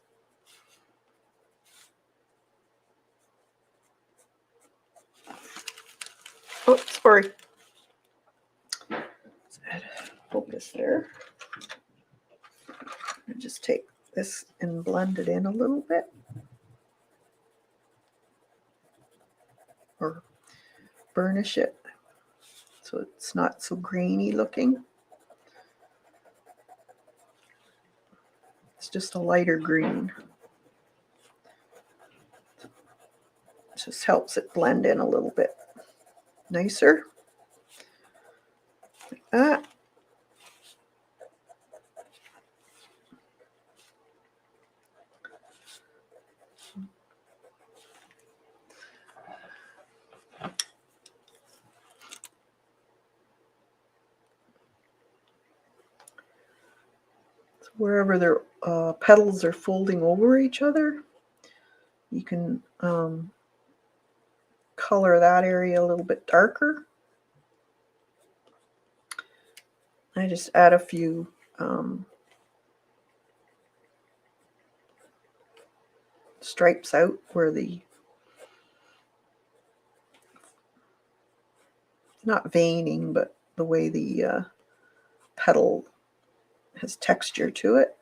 Oh, sorry. Let's add focus there. And just take this and blend it in a little bit. Or burnish it so it's not so grainy looking. It's just a lighter green. It just helps it blend in a little bit nicer. Like that. So wherever their petals are folding over each other, you can color that area a little bit darker. I just add a few stripes out where the, not veining, but the way the petal has texture to it.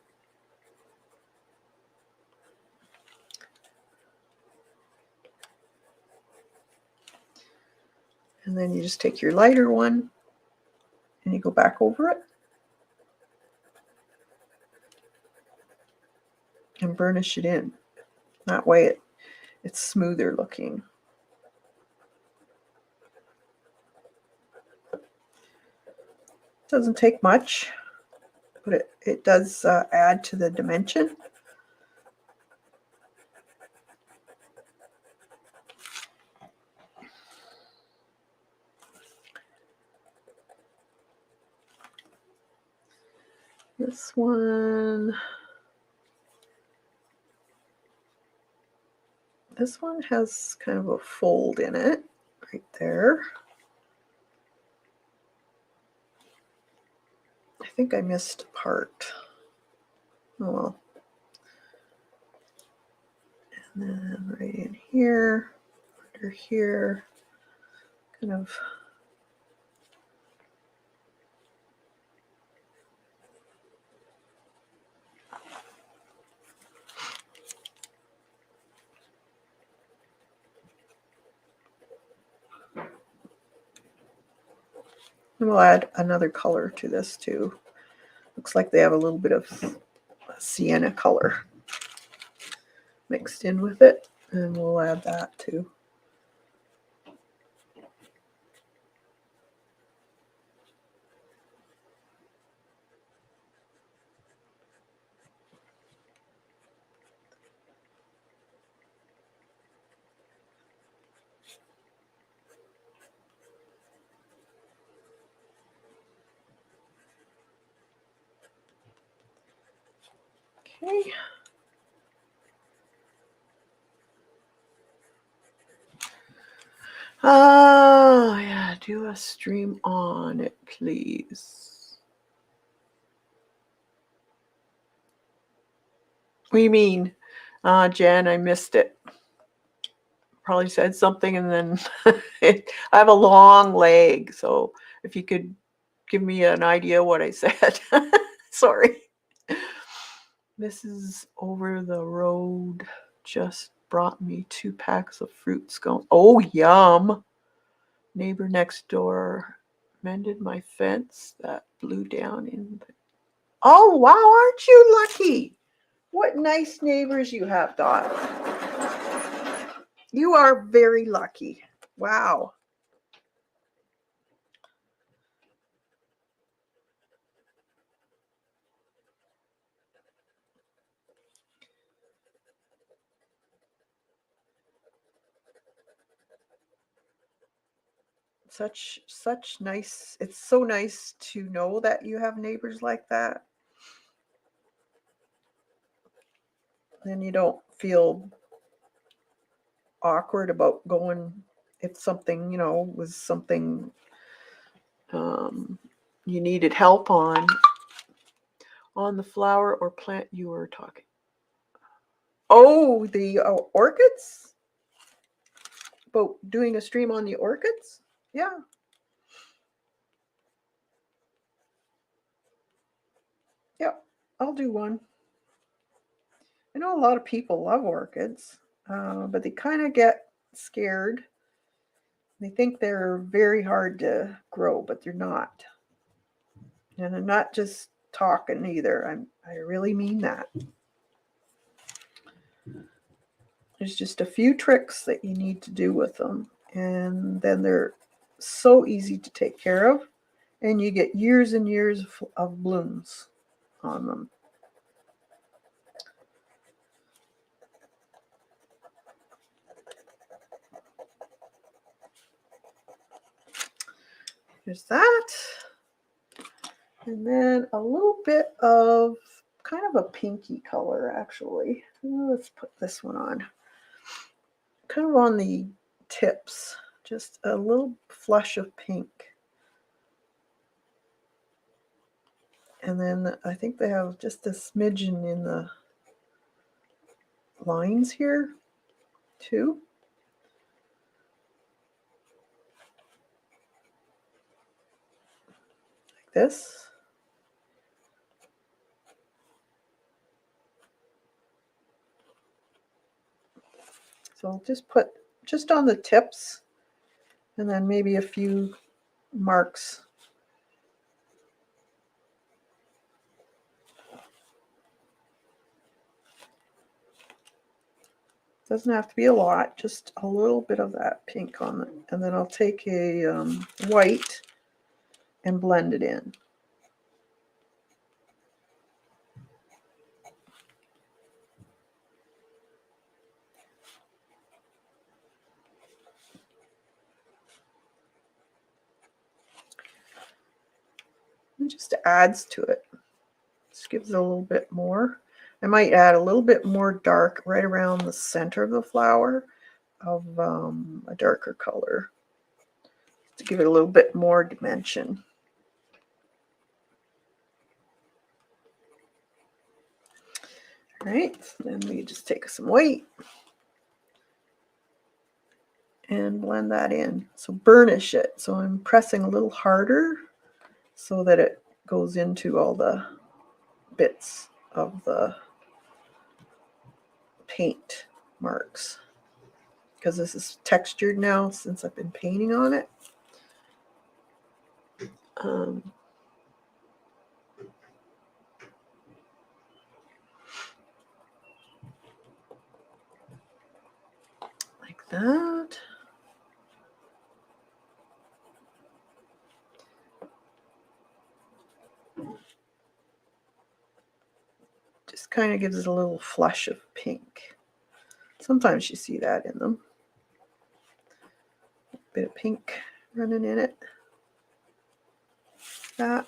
And then you just take your lighter one and you go back over it and burnish it in. That way it's smoother looking. Doesn't take much, but it does add to the dimension. This one has kind of a fold in it right there. I think I missed a part. Oh well. And then right in here, under here, kind of and we'll add another color to this too. Looks like they have a little bit of sienna color mixed in with it, and we'll add that too. Okay. Oh, yeah, do a stream on it, please. What do you mean? Jen, I missed it. Probably said something and then I have a long leg, so if you could give me an idea what I said. Sorry. Mrs. Over the Road just brought me 2 packs of fruit scones. Oh, yum. Neighbor next door mended my fence that blew down in the... Oh, wow, aren't you lucky? What nice neighbors you have, Dot. You are very lucky. Wow. Such nice. It's so nice to know that you have neighbors like that. Then you don't feel awkward about going if something, was something you needed help on the flower or plant you were talking. Oh, the orchids? About doing a stream on the orchids? Yeah. Yep, I'll do one. I know a lot of people love orchids, but they kind of get scared. They think they're very hard to grow, but they're not. And I'm not just talking either. I really mean that. There's just a few tricks that you need to do with them, and then they're so easy to take care of, and you get years and years of blooms on them. There's that. And then a little bit of kind of a pinky color, actually. Let's put this one on. Kind of on the tips, just a little flush of pink. And then I think they have just a smidgen in the lines here, too. Like this. So I'll just put just on the tips and then maybe a few marks. Doesn't have to be a lot, just a little bit of that pink on it. And then I'll take a white and blend it in. It just adds to it. Just gives it a little bit more. I might add a little bit more dark right around the center of the flower of a darker color to give it a little bit more dimension. All right, then we just take some white and blend that in. So burnish it. So I'm pressing a little harder so that it goes into all the bits of the paint marks. Because this is textured now since I've been painting on it. Like that. Just kind of gives it a little flush of pink. Sometimes you see that in them. A bit of pink running in it. That.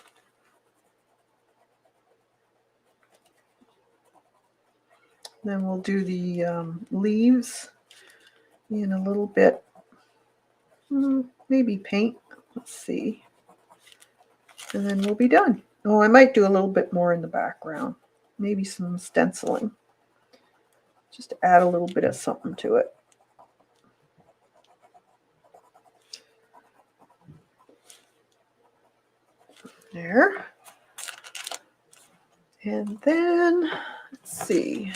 Then we'll do the leaves in a little bit, maybe paint. Let's see. And then we'll be done. Oh, I might do a little bit more in the background. Maybe some stenciling. Just to add a little bit of something to it. There. And then, let's see.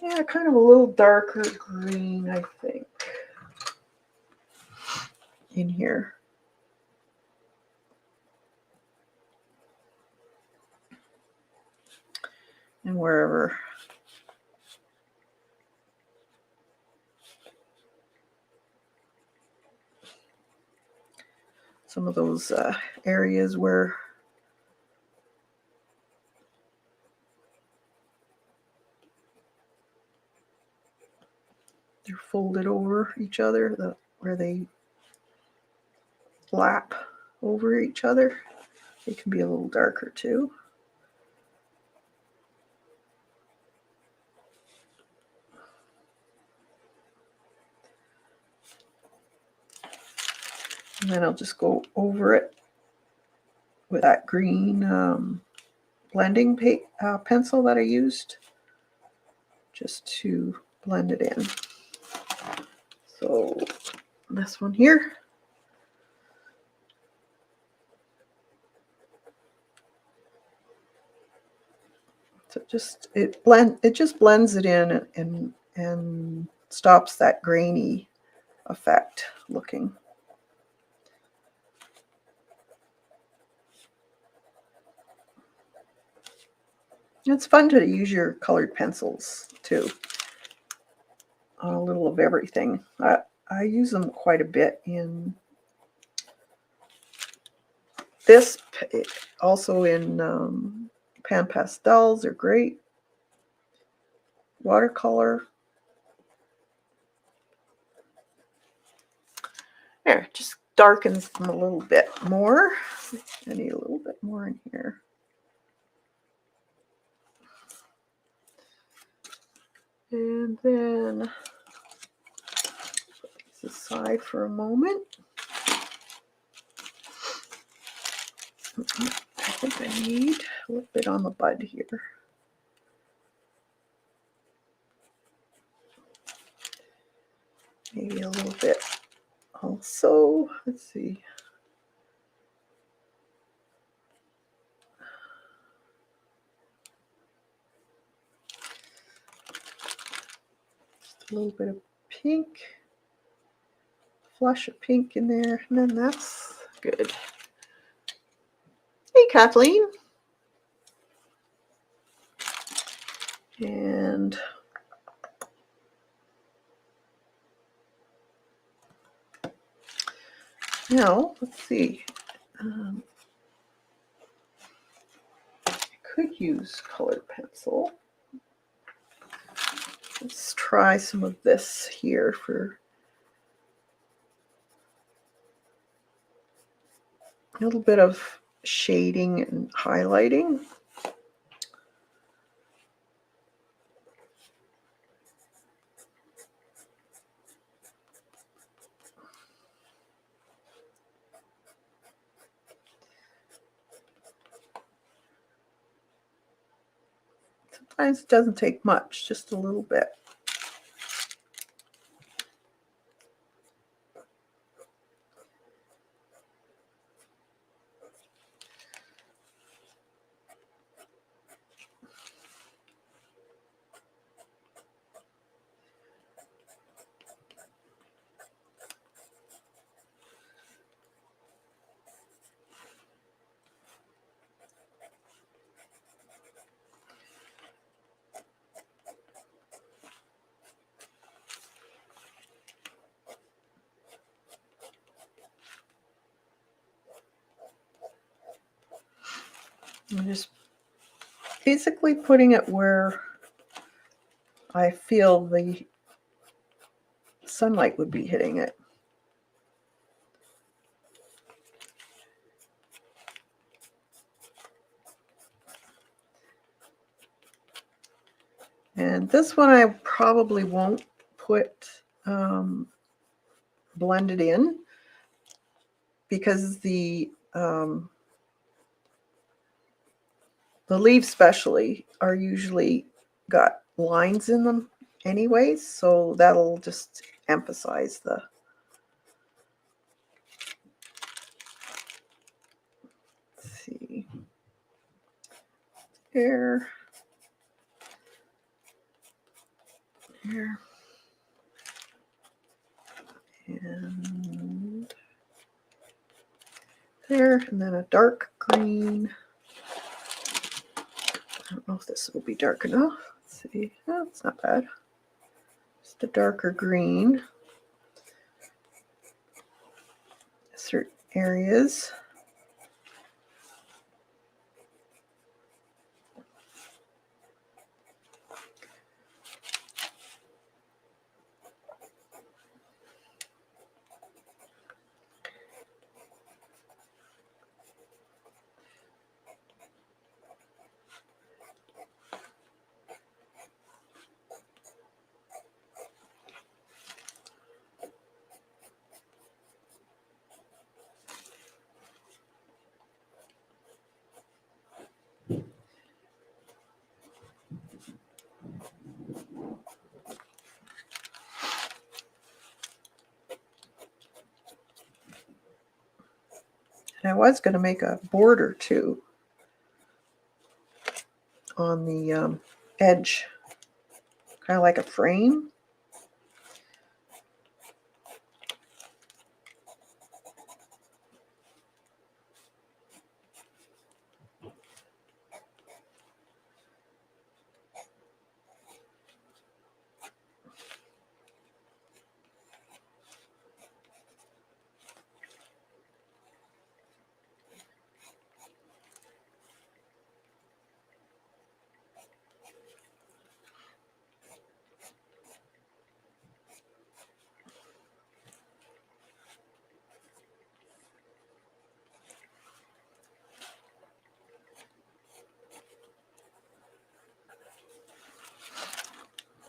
Yeah, kind of a little darker green, I think, in here. And wherever. Some of those areas where they're folded over each other, where they lap over each other. It can be a little darker too. And then I'll just go over it with that green blending pencil that I used, just to blend it in. So this one here. So it just blends it in and stops that grainy effect looking. It's fun to use your colored pencils too. A little of everything. I use them quite a bit in this, also in pan pastels are great. Watercolor. There, just darkens them a little bit more. I need a little bit more in here. And then put this aside for a moment. I think I need a little bit on the bud here. Maybe a little bit also. Let's see. Just a little bit of pink. Flush of pink in there, and then that's good. Hey, Kathleen. And now, let's see. I could use colored pencil. Let's try some of this here for a little bit of shading and highlighting. Sometimes it doesn't take much, just a little bit. I'm just basically putting it where I feel the sunlight would be hitting it. And this one I probably won't put blended in because the leaves especially are usually got lines in them anyways, so that'll just emphasize the see here, here, and there, and then a dark green. I don't know if this will be dark enough. Let's see. Oh, it's not bad. Just a darker green. Certain areas. And I was going to make a border too on the edge, kind of like a frame.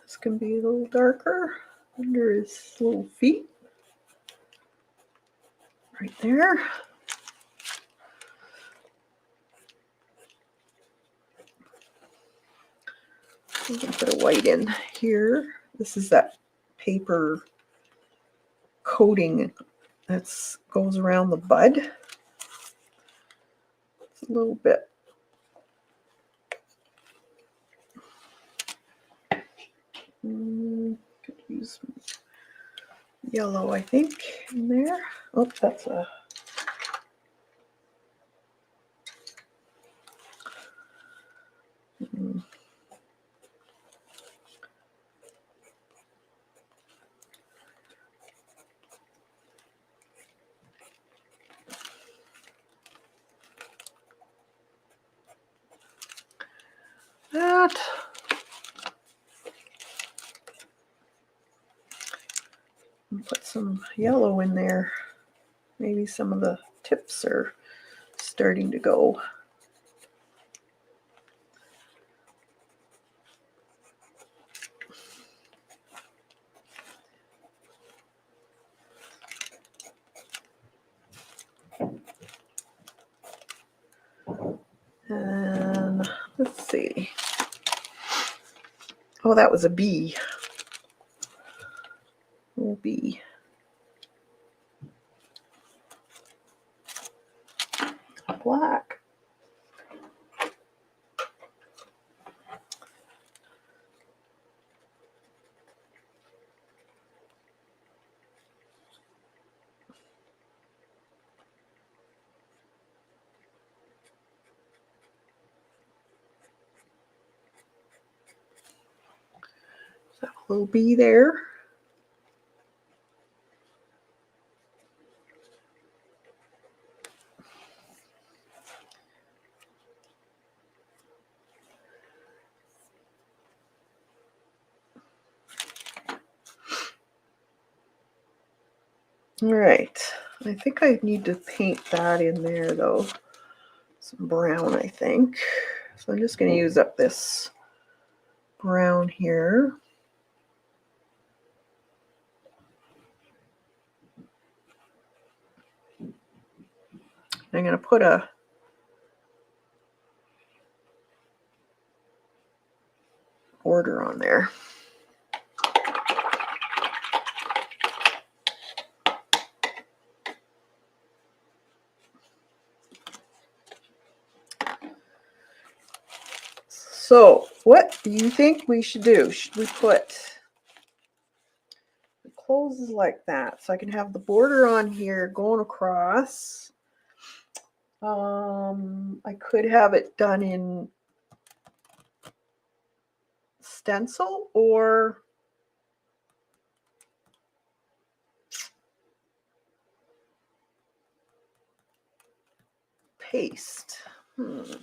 This can be a little darker under his little feet. Right there. I'm going to put a white in here. This is that paper coating that goes around the bud. It's a little bit. Could use some yellow, I think, in there. Oh, that's a. That. And put some yellow in there. Maybe some of the tips are starting to go. And let's see. Oh, that was a bee. Little bee. Black. That little bee there. All right, I think I need to paint that in there though. Some brown, I think. So I'm just going to use up this brown here. I'm going to put a border on there. So what do you think we should do? Should we put the closes like that so I can have the border on here going across? I could have it done in stencil or paste. Let's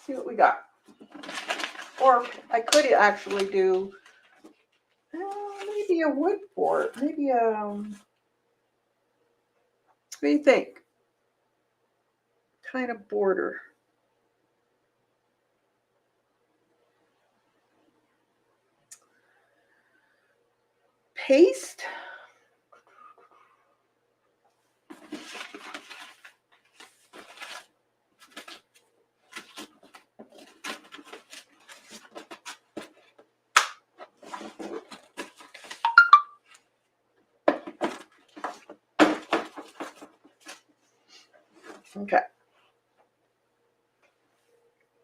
see what we got. Or I could actually do maybe a wood board. Maybe what do you think? Kind of border. Paste. Okay.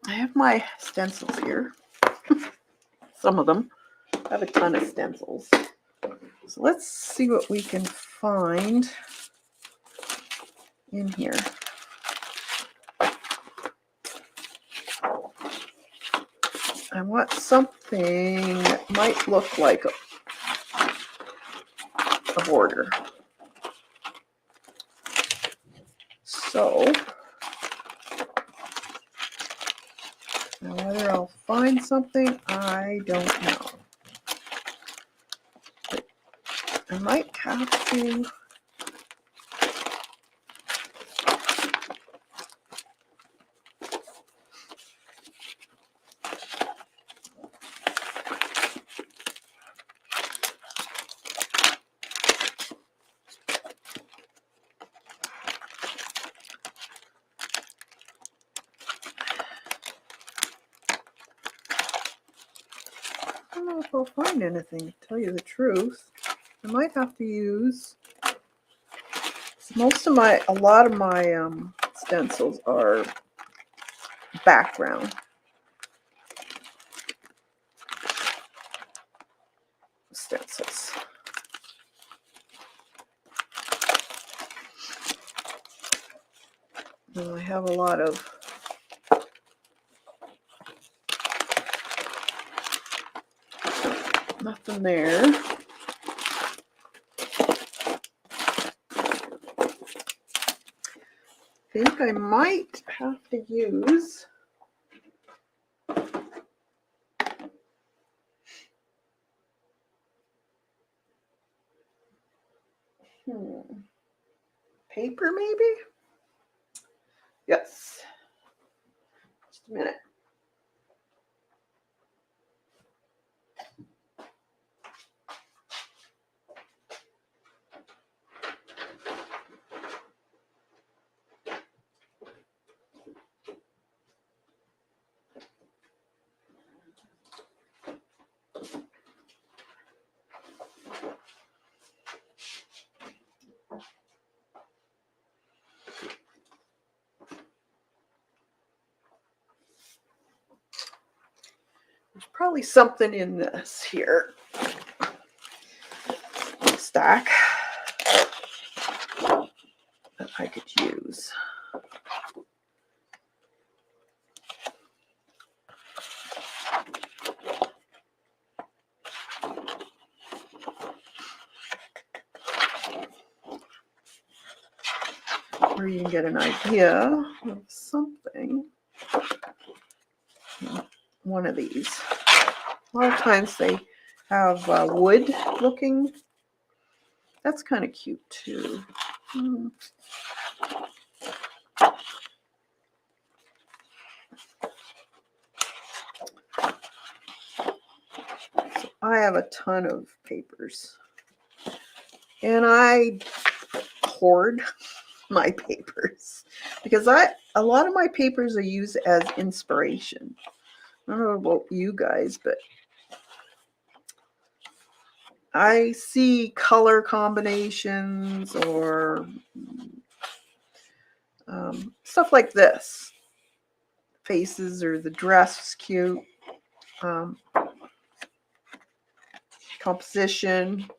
I have my stencils here. Some of them. I have a ton of stencils. So let's see what we can find in here. I want something that might look like a border. So, now whether I'll find something, I don't know. But I might have to I don't know if I'll find anything, to tell you the truth. I might have to use, a lot of my stencils are background stencils. And I have a lot of nothing there. I think I might have to use paper maybe? Yes. Just a minute. There's probably something in this here stack that I could use. Where you can get an idea of something. One of these. A lot of times they have wood looking. That's kind of cute too. I have a ton of papers. And I hoard my papers because a lot of my papers I use as inspiration. I don't know about you guys, but I see color combinations or stuff like this. Faces or the dress is cute. Composition,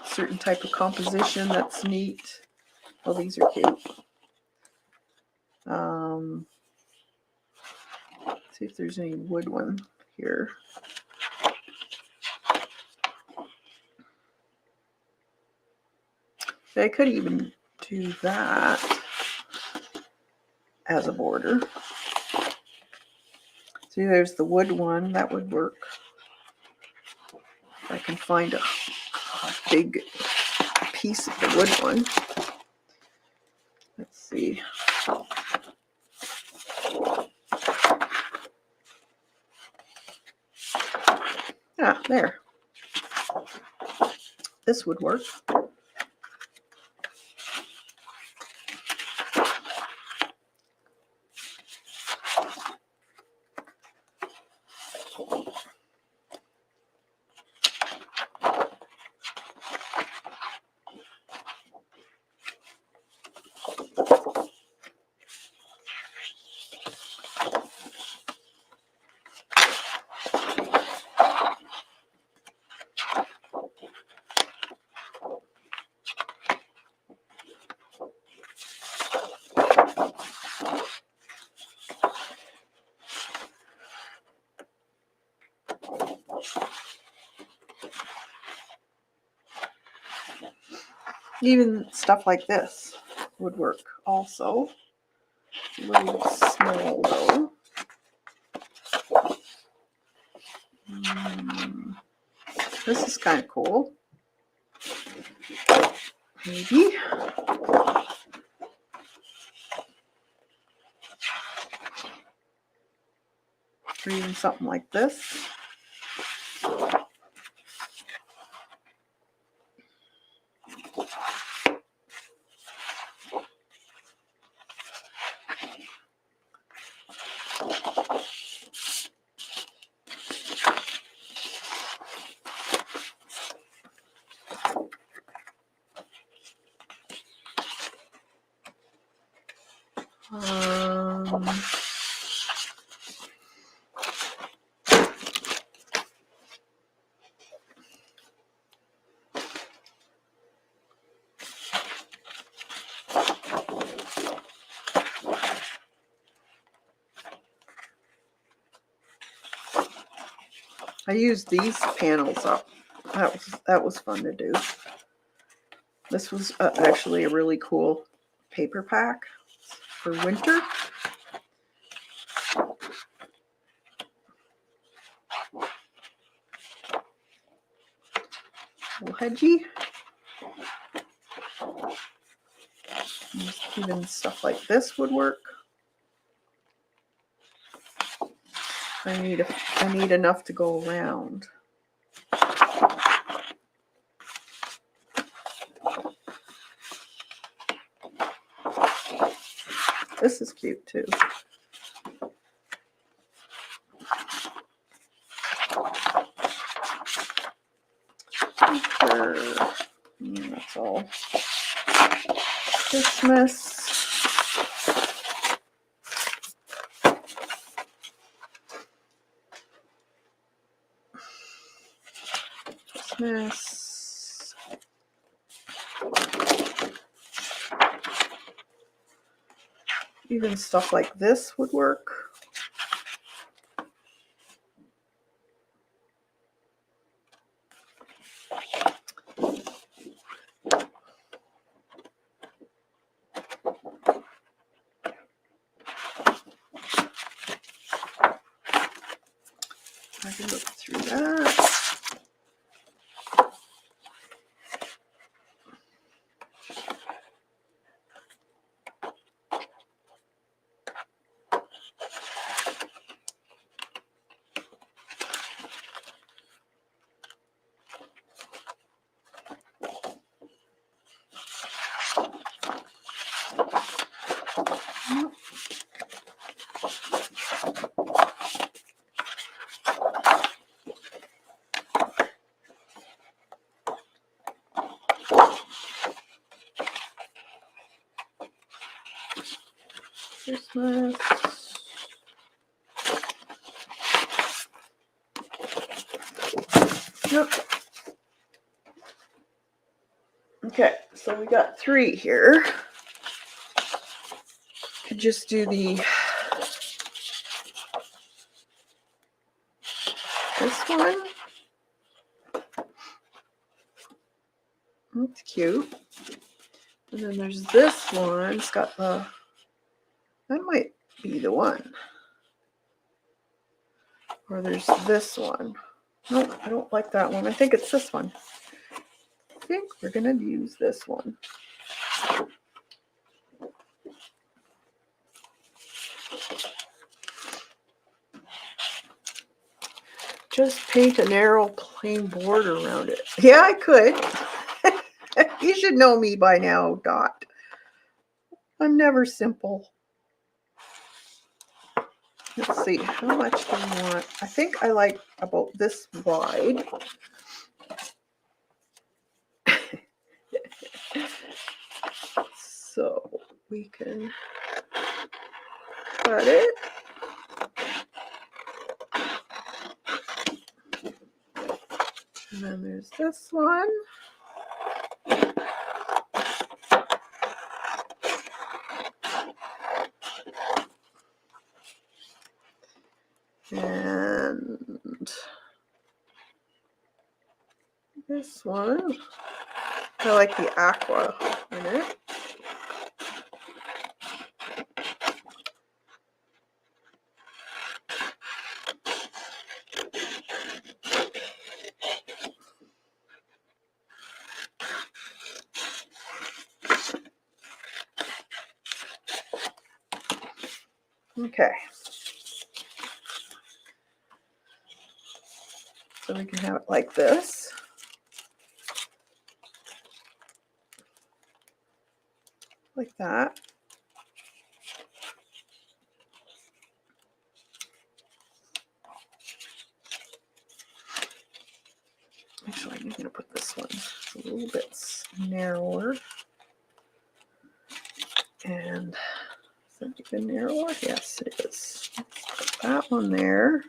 certain type of composition that's neat. Oh, these are cute. See if there's any wood one here. I could even do that as a border. See, there's the wood one. That would work. If I can find a big piece of the wood one. Let's see. Ah, there. This would work. Even stuff like this would work also. A little small though. This is kind of cool. Maybe. Or even something like this. I used these panels up. That was fun to do. This was actually a really cool paper pack for winter. A little hedgy. Even stuff like this would work. I need enough to go around. This is cute too. That's all. Christmas. Christmas. Even stuff like this would work. I can look through that. Christmas. Nope. Okay, so we got 3 here. Could just do this one. That's cute. And then there's this one. It's got that might be the one. Or there's this one. Nope, I don't like that one. I think it's this one. I think we're going to use this one. Just paint a narrow plain border around it. Yeah, I could. You should know me by now, Dot. I'm never simple. Let's see, how much do you want? I think I like about this wide. So we can cut it. And then there's this one. And this one. I like the aqua in it. Okay. So we can have it like this. Like that. Actually, I'm going to put this one a little bit narrower. And is that even narrower? Yes, it is. Let's put that one there.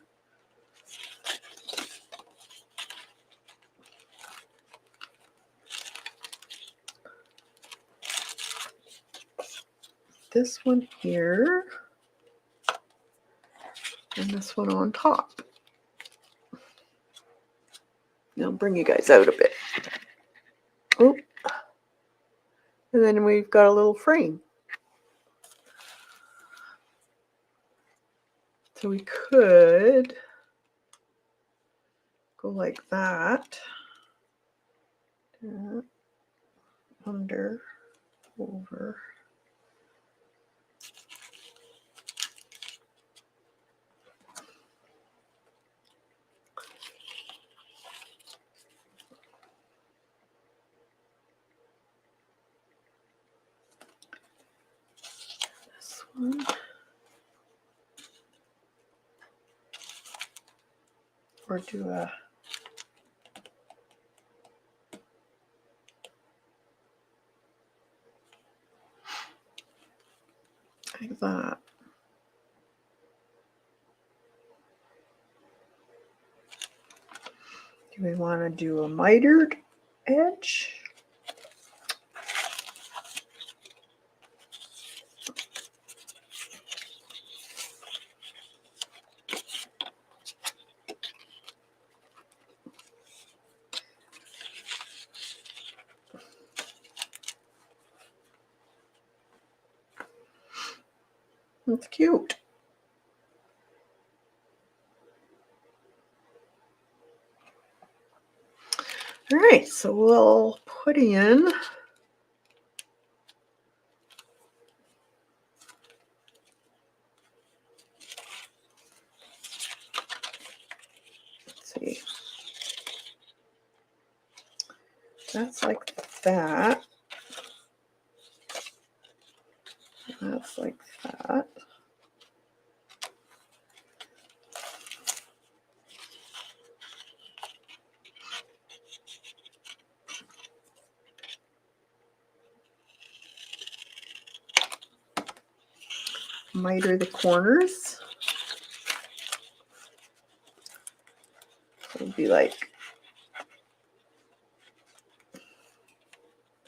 This one here. And this one on top. I'll bring you guys out a bit. Oh. And then we've got a little frame. So we could go like that. Under, over. This one. Or do a like that. Do we want to do a mitered edge? That's cute. All right, so we'll put in let's see. That's like that. That's like that. miter the corners. It'll be like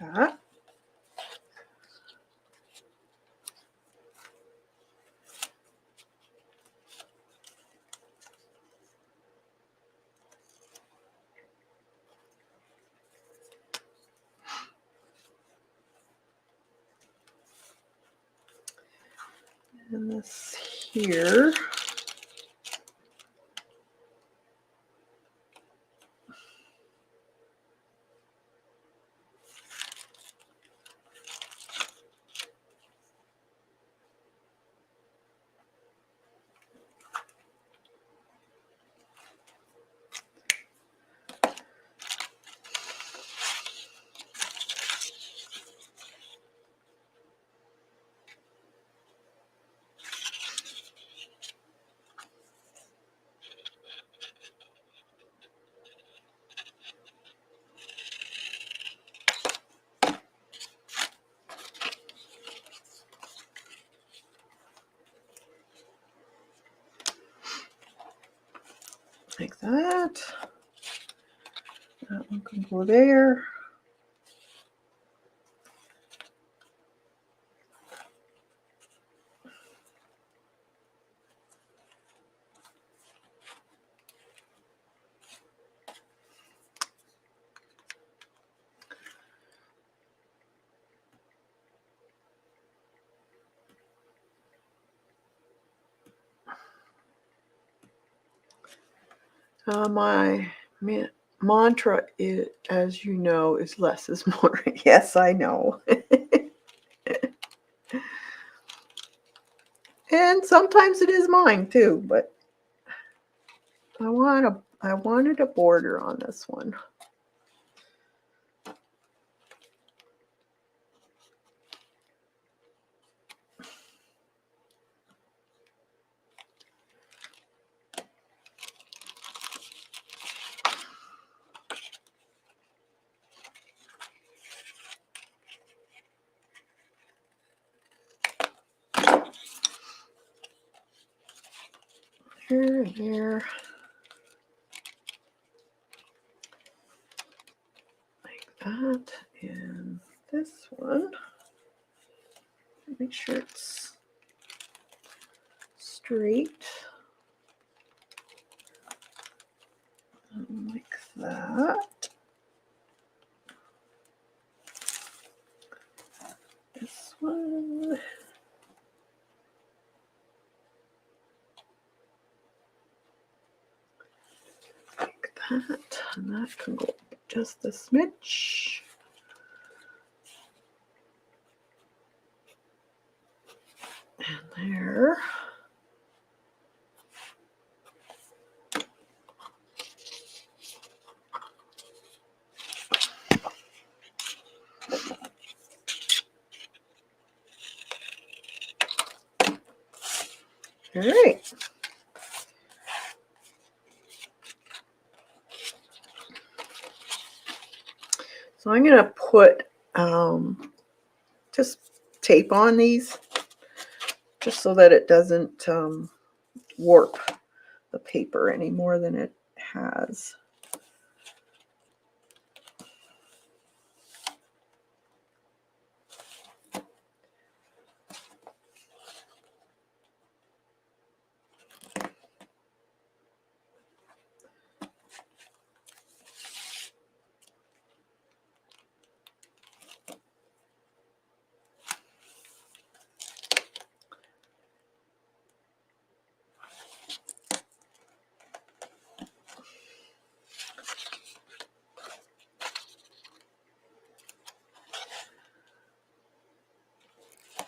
that. And this here. Like that. That one can go there. My mantra, is, as you know, is less is more. Yes, I know. And sometimes it is mine too, but I wanted a border on this one. Here, there. Like that. And this one. Make sure it's straight. Like that. This one. Like that. And that can go just a smidge. And there. All right. So I'm going to put just tape on these just so that it doesn't warp the paper any more than it has.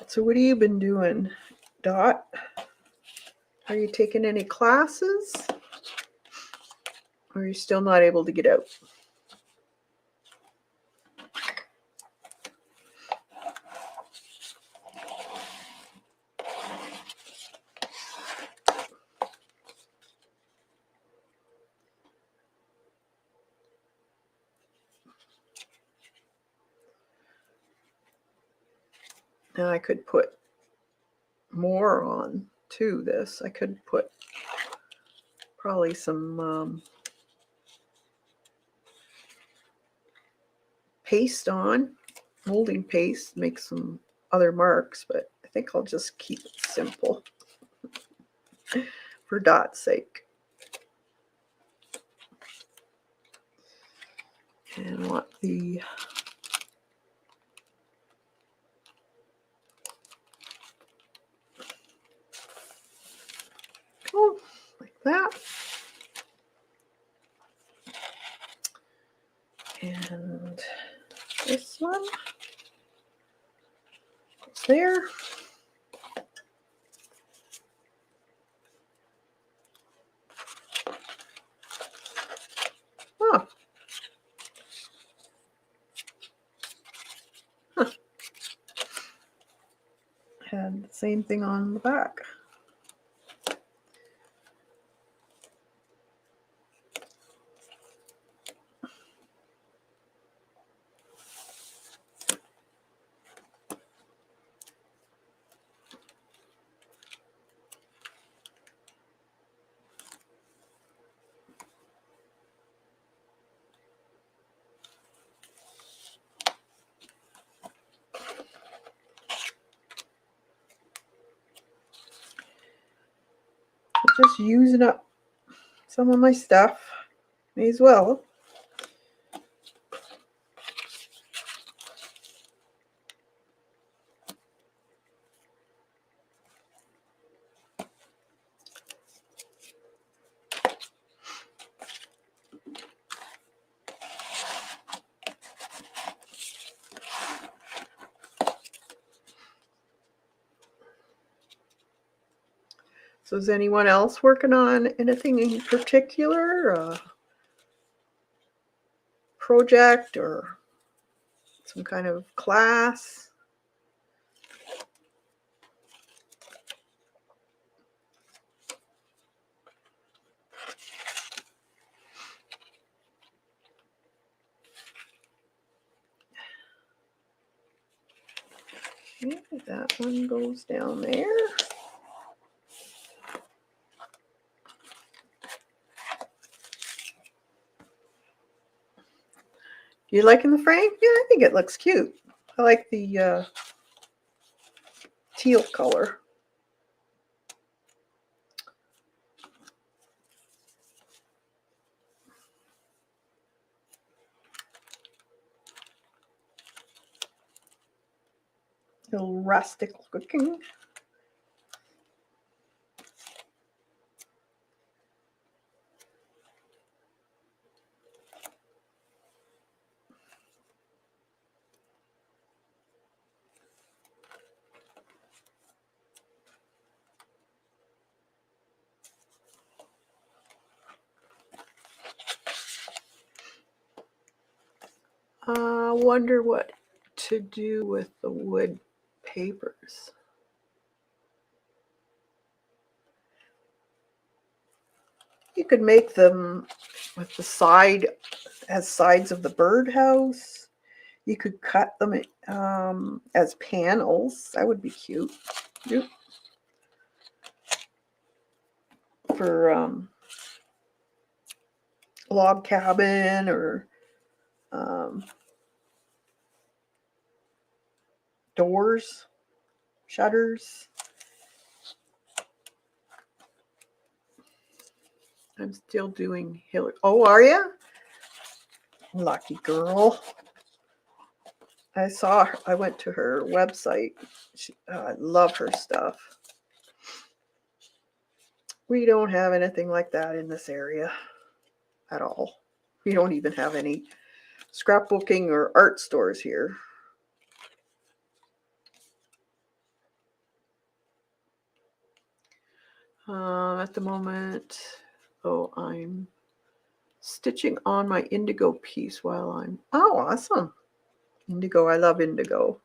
So what have you been doing, Dot? Are you taking any classes? Or are you still not able to get out? Now I could put more on to this. I could put probably some paste on, molding paste, make some other marks, but I think I'll just keep it simple for Dot's sake. And want the like that. And this one goes there. Oh. Huh. And the same thing on the back. Just using up some of my stuff. May as well. So is anyone else working on anything in particular? Project or some kind of class? Okay, that one goes down there. You liking the frame? Yeah, I think it looks cute. I like the teal color. A little rustic looking. I wonder what to do with the wood papers. You could make them with the side as sides of the birdhouse. You could cut them as panels. That would be cute. Yep. For log cabin or doors, shutters. I'm still doing Hillary. Oh, are you? Lucky girl. I saw her. I went to her website. I love her stuff. We don't have anything like that in this area at all. We don't even have any scrapbooking or art stores here. At the moment, I'm stitching on my indigo piece while I'm, oh, awesome. Indigo, I love indigo.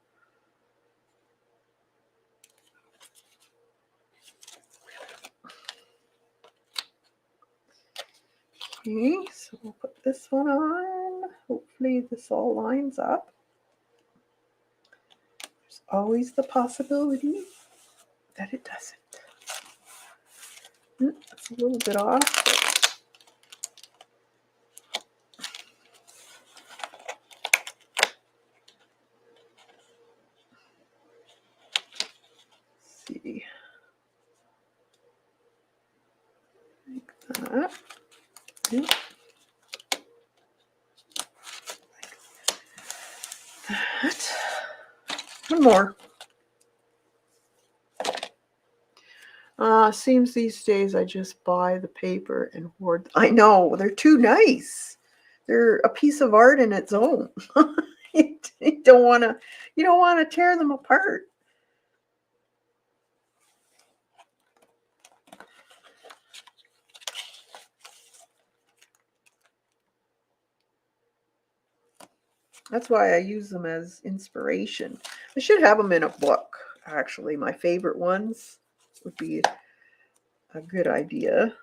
Okay, so we'll put this one on. Hopefully this all lines up. There's always the possibility that it doesn't. That's a little bit off. Let's see. Like that. Yep. That. One more. Seems these days I just buy the paper and hoard. I know, they're too nice. They're a piece of art in its own. You don't want to tear them apart. That's why I use them as inspiration. I should have them in a book, actually. My favorite ones would be a good idea.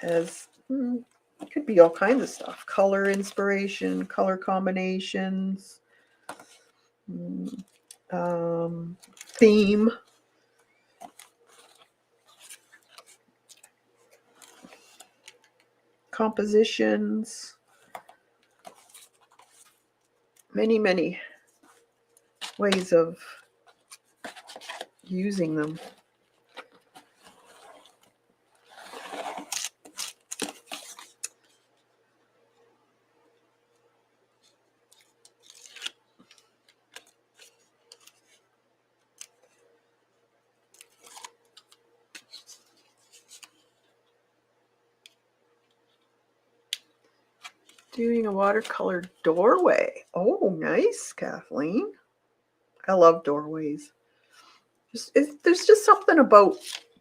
As it could be all kinds of stuff. Color inspiration, color combinations, theme. Compositions. Many, many ways of using them. Doing a watercolor doorway. Oh, nice, Kathleen. I love doorways. There's just something about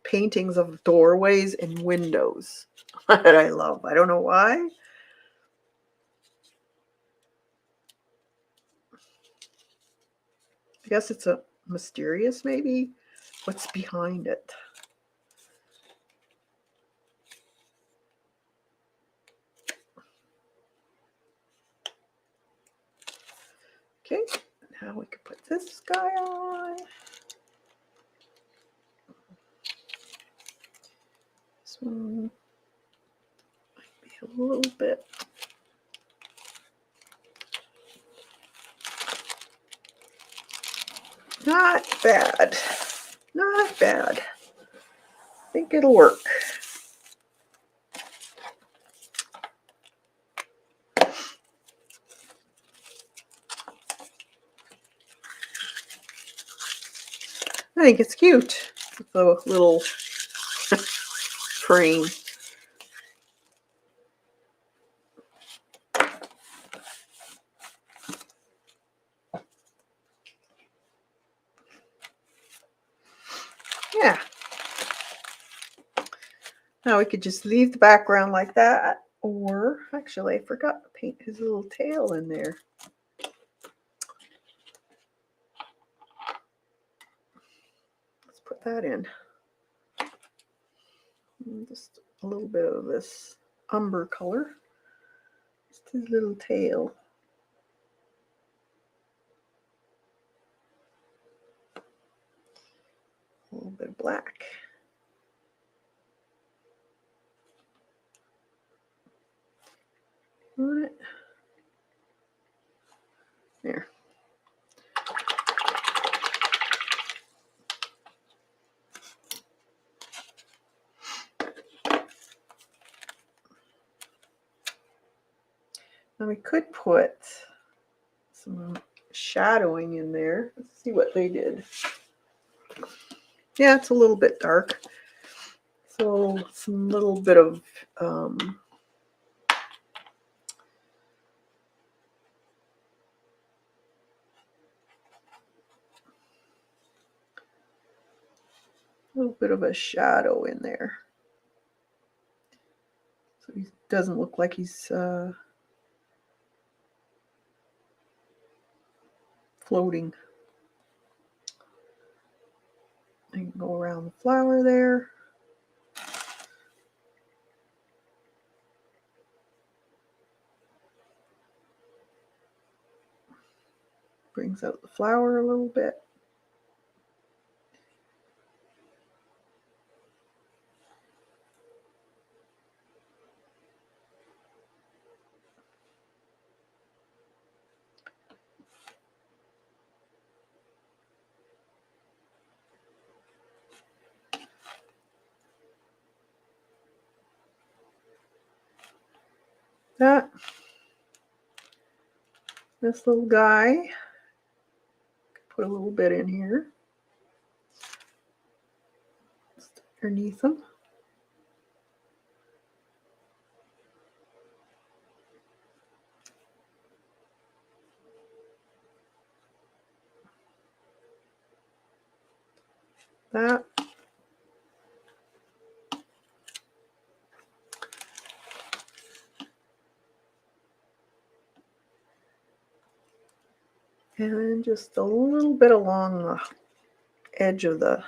paintings of doorways and windows that I love. I don't know why. I guess it's a mysterious, maybe. What's behind it? Okay, now we can put this guy on. This one might be a little bit. Not bad. Not bad. I think it'll work. I think it's cute with the little frame. Yeah. Now we could just leave the background like that, or actually I forgot to paint his little tail in there. Let's put that in. And just a little bit of this umber color. Just his little tail. A little bit of black. On it. There. Now we could put some shadowing in there. Let's see what they did. Yeah, it's a little bit dark. So some little bit of a little bit of a shadow in there. So he doesn't look like he's floating. I can go around the flower there. Brings out the flower a little bit. This little guy, put a little bit in here, just underneath him. That. And then just a little bit along the edge of the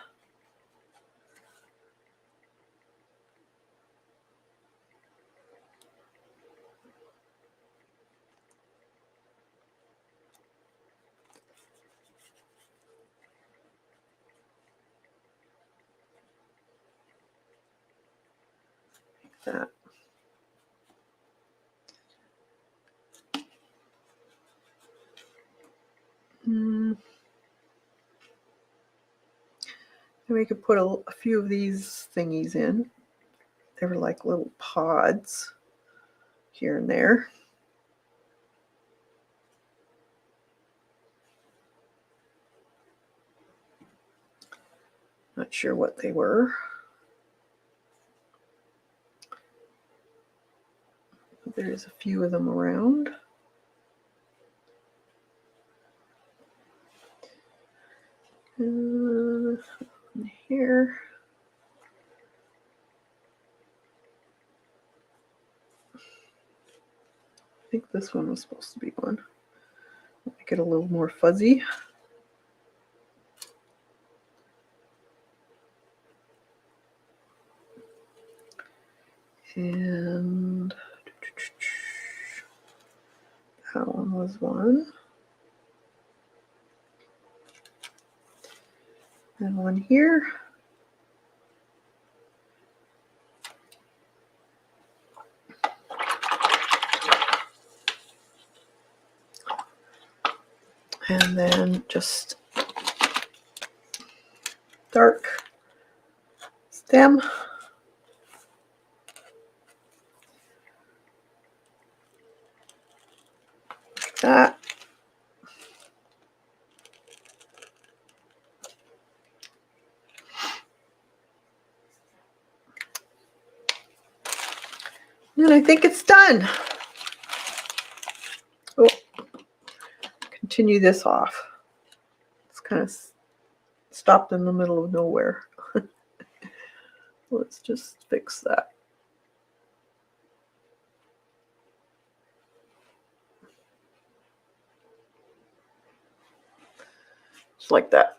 that. And we could put a few of these thingies in. They were like little pods here and there. Not sure what they were. There's a few of them around. Here. I think this one was supposed to be one. Make it a little more fuzzy. And that one was one. And one here. And then just dark stem. Like that. And I think it's done. Oh, continue this off. It's kind of stopped in the middle of nowhere. Let's just fix that. Just like that.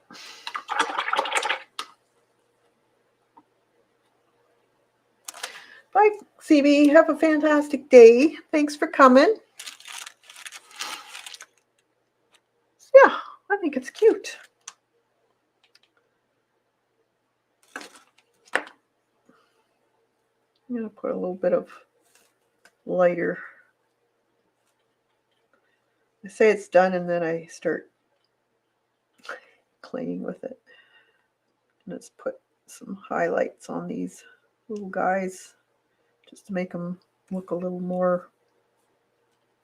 Bye, CB. Have a fantastic day. Thanks for coming. Yeah, I think it's cute. I'm going to put a little bit of lighter. I say it's done and then I start playing with it. Let's put some highlights on these little guys just to make them look a little more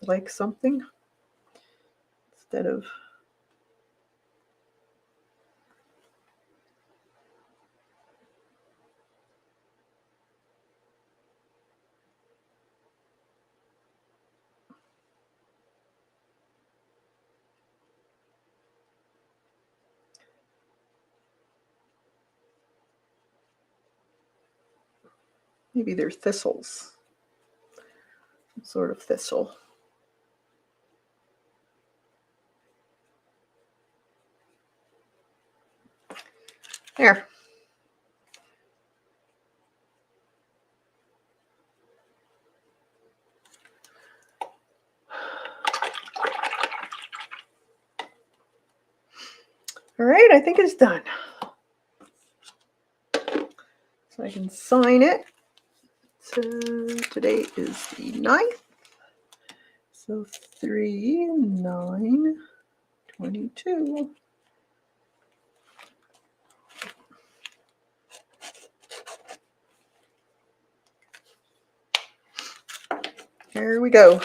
like something instead of maybe they're thistles, some sort of thistle. There. All right, I think it's done. So I can sign it. So today is the 9th. So 3/9/22. Here we go.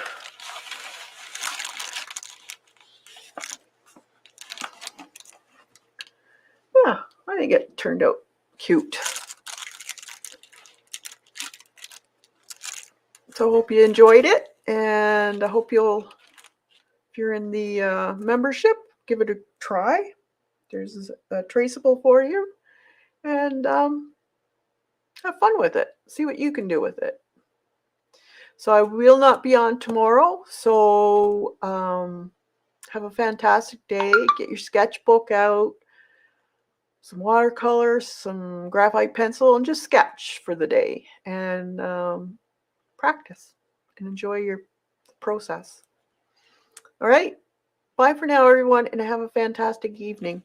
Yeah, I think it turned out cute. So I hope you enjoyed it, and I hope you'll, if you're in the membership, give it a try. There's a traceable for you, and have fun with it. See what you can do with it. So I will not be on tomorrow. So have a fantastic day. Get your sketchbook out, some watercolors, some graphite pencil, and just sketch for the day and practice and enjoy your process. All right. Bye for now, everyone, and have a fantastic evening.